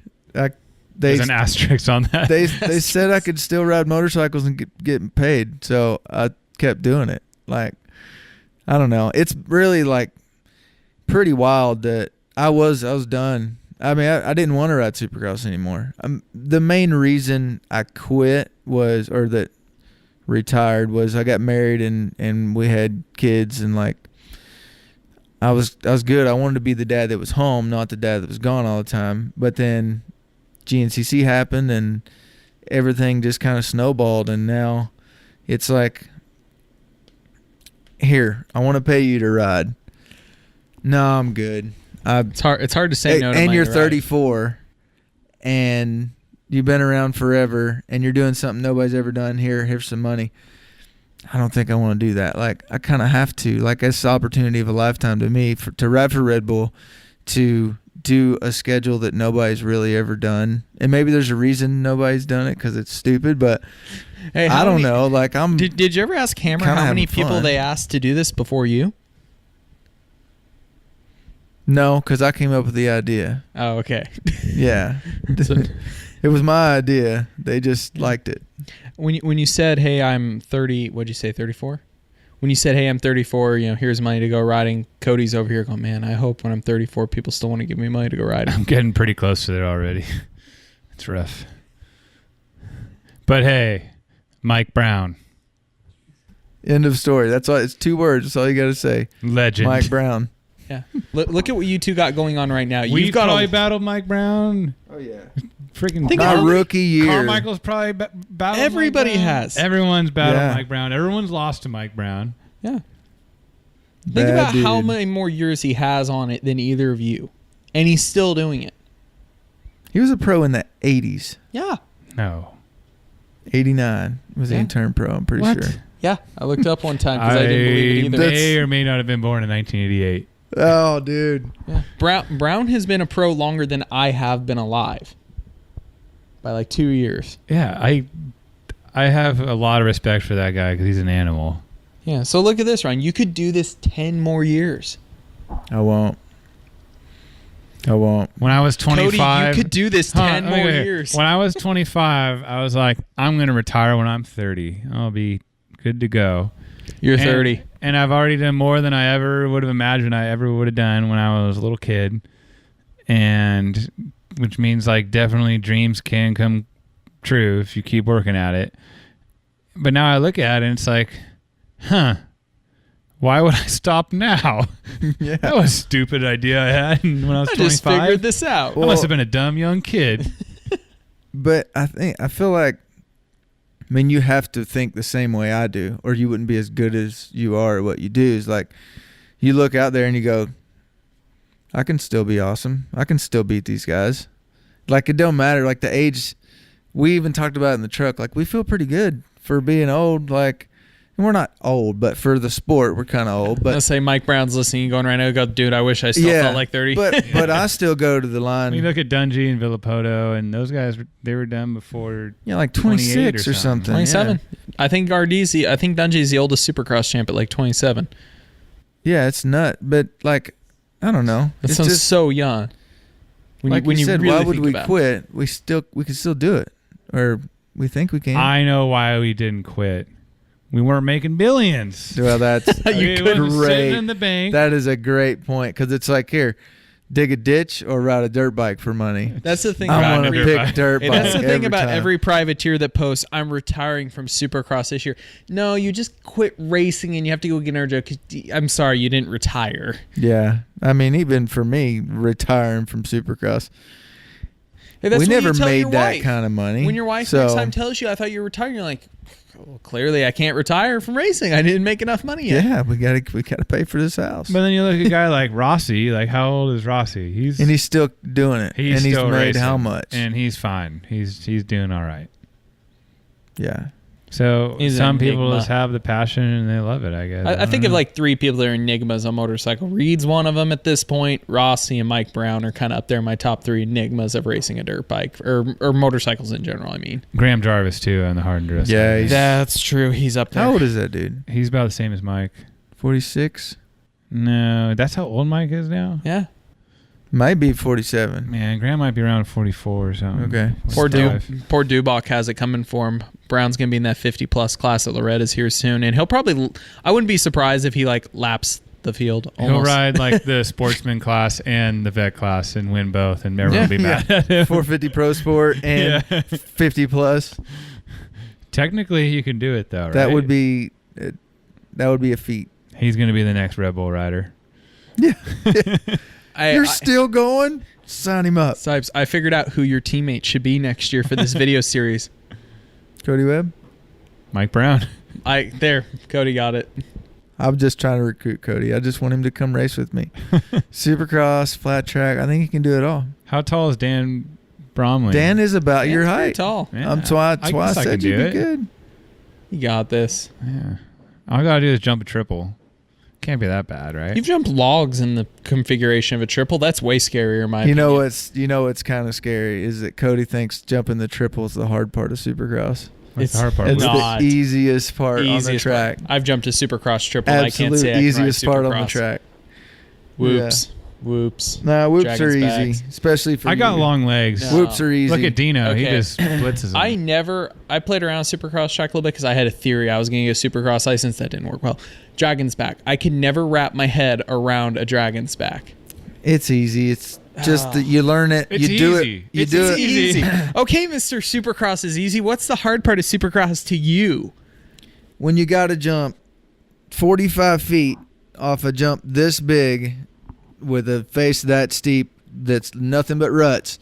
There's an asterisk on that. They said I could still ride motorcycles and get paid, so I kept doing it. Like, I don't know. It's really like pretty wild that I was done. I mean, I didn't want to ride Supercross anymore. The main reason I quit retired was I got married and we had kids, and like I was good. I wanted to be the dad that was home, not the dad that was gone all the time. But then GNCC happened and everything just kind of snowballed, and now it's like, here, I want to pay you to ride. No, I'm good. It's hard to say no to and you're ride. 34 and you've been around forever and you're doing something nobody's ever done. Here's some money. I don't think I want to do that. Like, I kind of have to. Like, it's the opportunity of a lifetime to me to ride for Red Bull, to do a schedule that nobody's really ever done. And maybe there's a reason nobody's done it because it's stupid, but hey, I don't know. Like, Did you ever ask Hammer how many people they asked to do this before you? No, because I came up with the idea. Oh, okay. Yeah. It was my idea. They just liked it. When you said, hey, I'm 30, what'd you say, 34? When you said, hey, I'm 34, here's money to go riding, Cody's over here going, man, I hope when I'm 34 people still want to give me money to go riding. I'm getting pretty close to there already. It's rough. But hey, Mike Brown. End of story. That's all. It's 2 words. That's all you got to say. Legend. Mike Brown. Yeah. Look at what you two got going on right now. We've probably battled Mike Brown. Oh, yeah. Freaking my rookie year. Carmichael's probably battled Everybody Mike Brown. has. Everyone's battled Mike Brown. Everyone's lost to Mike Brown. Yeah. Think about how many more years he has on it than either of you. And he's still doing it. He was a pro in the 80s. Yeah. No. 89 was he turned pro, I'm pretty sure. Yeah, I looked up one time because I didn't believe it either. May or may not have been born in 1988. Oh, dude. Yeah. Brown has been a pro longer than I have been alive. By like 2 years. Yeah, I have a lot of respect for that guy because he's an animal. Yeah, so look at this, Ryan. You could do this 10 more years. I won't. When I was 25... Cody, you could do this 10 more years. When I was 25, I was like, I'm going to retire when I'm 30. I'll be good to go. You're 30. And I've already done more than I ever would have imagined I ever would have done when I was a little kid. And which means like definitely dreams can come true if you keep working at it. But now I look at it and it's like, why would I stop now? Yeah. That was a stupid idea I had when I was 25. I just figured this out. I must have been a dumb young kid. But I feel like, I mean, you have to think the same way I do, or you wouldn't be as good as you are at what you do. Is like, you look out there and you go, I can still be awesome. I can still beat these guys. Like, it don't matter. Like, the age, we even talked about it in the truck. Like, we feel pretty good for being old. Like, and we're not old, but for the sport, we're kind of old. But let's say Mike Brown's listening, going right now, go, dude, I wish I still felt like 30. But I still go to the line. You look at Dungey and Villapoto, and those guys, they were done before. Yeah, like 26 or something. 27. Yeah. I think Dungey's the oldest Supercross champ at like 27. Yeah, it's nut. But like, I don't know. That it's sounds just so young. When you said, really why would think we about it. quit? We can still do it, or we think we can. I know why we didn't quit. We weren't making billions. Well, that's You great. sitting in the bank. That is a great point, because it's like, here, dig a ditch or ride a dirt bike for money. That's the thing I about want to every pick dirt bike. That's the thing every about time. every privateer that posts, I'm retiring from Supercross this year. No, you just quit racing and you have to go get another job. I'm sorry, you didn't retire. Yeah, I mean, even for me, retiring from Supercross, Hey, that's we what never you tell made your that wife. kind of money. When your wife so, next time tells you, I thought you were retiring, you're like, well, clearly I can't retire from racing. I didn't make enough money yet. yeah, we gotta pay for this house. But then you look at a guy like Rossi. Like, how old is Rossi? He's still doing it. He's and he's still made racing, how much? And he's fine. He's doing all right. Yeah. So He's some an people enigma. just have the passion and they love it, I guess. I don't think of know. like three people that are enigmas on motorcycle. Reed's one of them at this point. Rossi and Mike Brown are kind of up there in my top three enigmas of racing a dirt bike or motorcycles in general. I mean, Graham Jarvis too on the Hard Enduro. Yeah, side. that's true. He's up there. How old is that dude? He's about the same as Mike. 46? No, that's how old Mike is now. Yeah. Might be 47. Man, Graham might be around 44 or something. Okay. Poor 45. poor Dubach has it coming for him. Brown's gonna be in that 50+ class at Loretta's here soon, and he'll probably. I wouldn't be surprised if he like laps the field. He'll Almost. ride like the sportsman class and the vet class and win both, and everyone will be mad at him. 450 Pro Sport and Yeah. 50 plus. Technically, he can do it though. Right? That would be a feat. He's going to be the next Red Bull rider. Yeah. You're still going? Sign him up. Sipes, I figured out who your teammate should be next year for this video series. Cody Webb? Mike Brown. Cody got it. I'm just trying to recruit Cody. I just want him to come race with me. Supercross, flat track. I think he can do it all. How tall is Dan Bromley? Dan is about your Dan's pretty height. tall. Yeah. That's why I guess I said can you'd do be it. good. You got this. Yeah. All I got to do is jump a triple. Can't be that bad, right? You've jumped logs in the configuration of a triple. That's way scarier, in my opinion. You know what's kind of scary is that Cody thinks jumping the triple is the hard part of Supercross. That's the hard part. It's not. the easiest part on the Easiest track. part. I've jumped a Supercross triple. I can't Absolute say I can easiest ride part on the Supercross. track. Whoops. Whoops. Nah, whoops are Dragon's easy, backs. especially for I got you. long legs. No. Whoops are easy. Look at Dino. He Okay. just blitzes them. I played around Supercross track a little bit because I had a theory I was going to get a Supercross license. That didn't work well. Dragon's back. I could never wrap my head around a dragon's back. It's easy. It's just that you learn it. It's you do easy. it. You It's do it. easy. Okay, Mr. Supercross is easy. What's the hard part of Supercross to you? When you got to jump 45 feet off a jump this big with a face that steep that's nothing but ruts,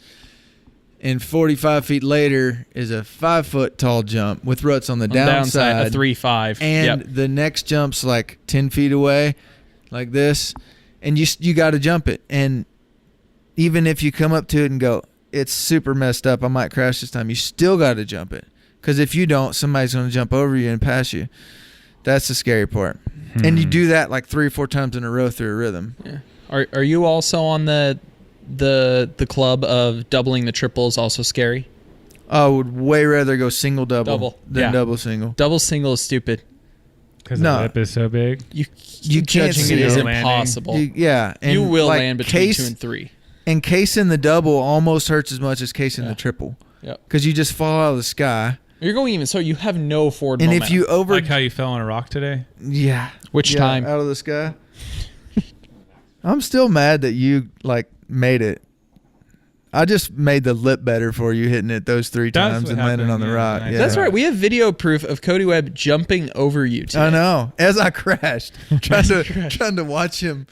and 45 feet later is a 5 foot tall jump with ruts on the downside, a 3.5. and the next jump's like 10 feet away like this, and you got to jump it. And even if you come up to it and go, it's super messed up, I might crash this time, you still got to jump it, because if you don't, somebody's going to jump over you and pass you. That's the scary part. And you do that like 3 or 4 times in a row through a rhythm. Yeah. Are you also on the club of doubling the triples also scary? I would way rather go single double than double single. Double single is stupid. Because the lip is so big. You can't judging see it is it. impossible. And you will like land between 2 and 3. And casing the double almost hurts as much as casing the triple. Yep. Because you just fall out of the sky. You're going even so you have no forward and momentum. if you over like how you fell on a rock today. Yeah. Which time? Out of the sky. I'm still mad that you like made it. I just made the lip better for you hitting it those 3 times and landing on the rock. Yeah. That's right. We have video proof of Cody Webb jumping over you today. I know. As I crashed, trying to watch him.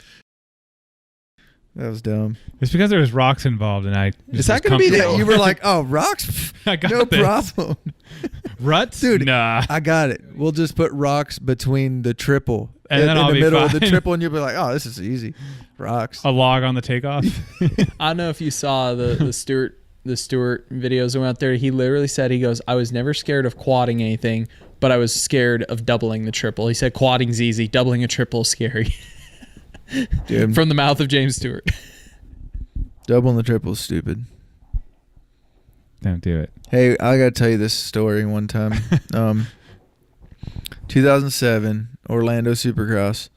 That was dumb. It's because there was rocks involved, and I. Is that going to be that? You were like, "Oh, rocks? I got no this. problem." Ruts, dude. Nah, I got it. We'll just put rocks between the triple and then in I'll the be middle fine. of the triple, and you'll be like, "Oh, this is easy." Rocks. A log on the takeoff. I don't know if you saw the Stewart videos that went out there. He literally said, he goes, "I was never scared of quadding anything, but I was scared of doubling the triple." He said, "Quadding's easy, doubling a triple is scary." Dude. From the mouth of James Stewart. Doubling the triple is stupid. Don't do it. Hey, I got to tell you this story one time. 2007, Orlando Supercross.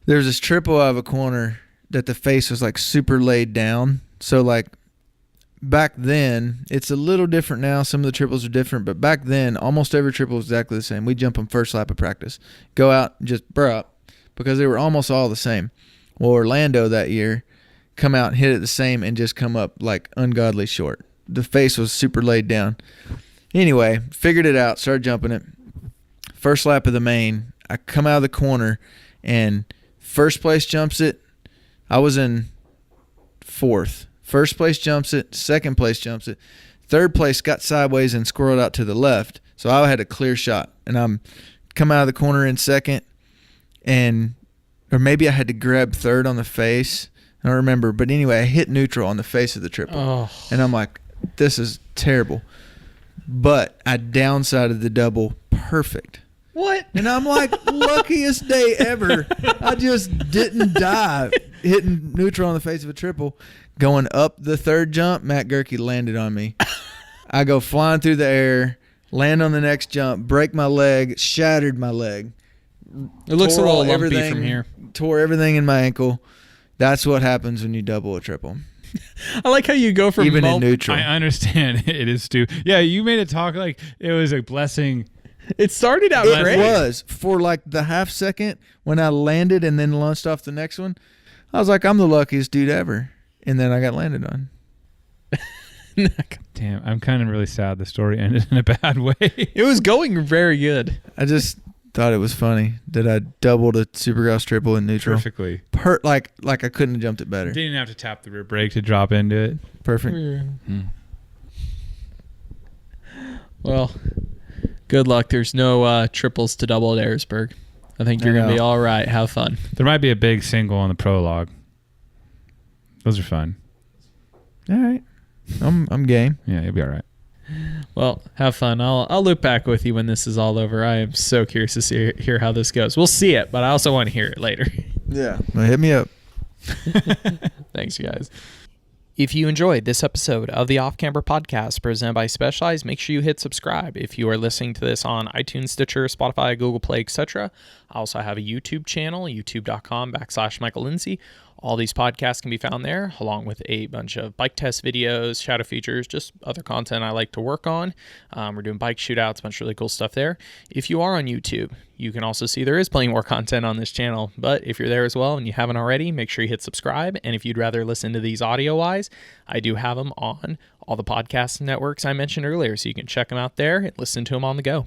There's this triple out of a corner that the face was like super laid down. So like back then, it's a little different now. Some of the triples are different, but back then, almost every triple was exactly the same. We jump them first lap of practice. Go out and just burr up because they were almost all the same. Well, Orlando that year, come out and hit it the same and just come up like ungodly short. The face was super laid down. Anyway, figured it out, started jumping it. First lap of the main, I come out of the corner and first place jumps it. I was in 4th. First place jumps it. Second place jumps it. Third place got sideways and squirreled out to the left. So I had a clear shot. And I'm come out of the corner in 2nd. Or maybe I had to grab 3rd on the face. I don't remember. But anyway, I hit neutral on the face of the triple. Oh. And I'm like, this is terrible. But I downsided the double perfect. What? And I'm like, luckiest day ever. I just didn't die hitting neutral on the face of a triple. Going up the 3rd jump, Matt Gerke landed on me. I go flying through the air, land on the next jump, break my leg, shattered my leg. It looks a little lumpy from here. Tore everything in my ankle. That's what happens when you double a triple. I like how you go from even in neutral. I understand it is stupid. Yeah, you made it talk like it was a blessing. It started out great. It was for like the half second when I landed and then launched off the next one. I was like, I'm the luckiest dude ever. And then I got landed on. Damn, I'm kind of really sad the story ended in a bad way. It was going very good. I just thought it was funny that I doubled a Supercross triple in neutral. Perfectly. Like I couldn't have jumped it better. Didn't have to tap the rear brake to drop into it. Perfect. Well, good luck. There's no triples to double at Erzberg. I think you're going to be all right. Have fun. There might be a big single on the prologue. Those are fun. All right. I'm game. Yeah, you'll be all right. Well, have fun. I'll loop back with you when this is all over. I am so curious to hear how this goes. We'll see it, but I also want to hear it later. Yeah. Well, hit me up. Thanks, you guys. If you enjoyed this episode of the Off-Camber Podcast presented by Specialized, make sure you hit subscribe. If you are listening to this on iTunes, Stitcher, Spotify, Google Play, etc., I also have a YouTube channel, youtube.com/Michael Lindsay. All these podcasts can be found there, along with a bunch of bike test videos, shadow features, just other content I like to work on. We're doing bike shootouts, a bunch of really cool stuff there. If you are on YouTube, you can also see there is plenty more content on this channel. But if you're there as well and you haven't already, make sure you hit subscribe. And if you'd rather listen to these audio-wise, I do have them on all the podcast networks I mentioned earlier, so you can check them out there and listen to them on the go.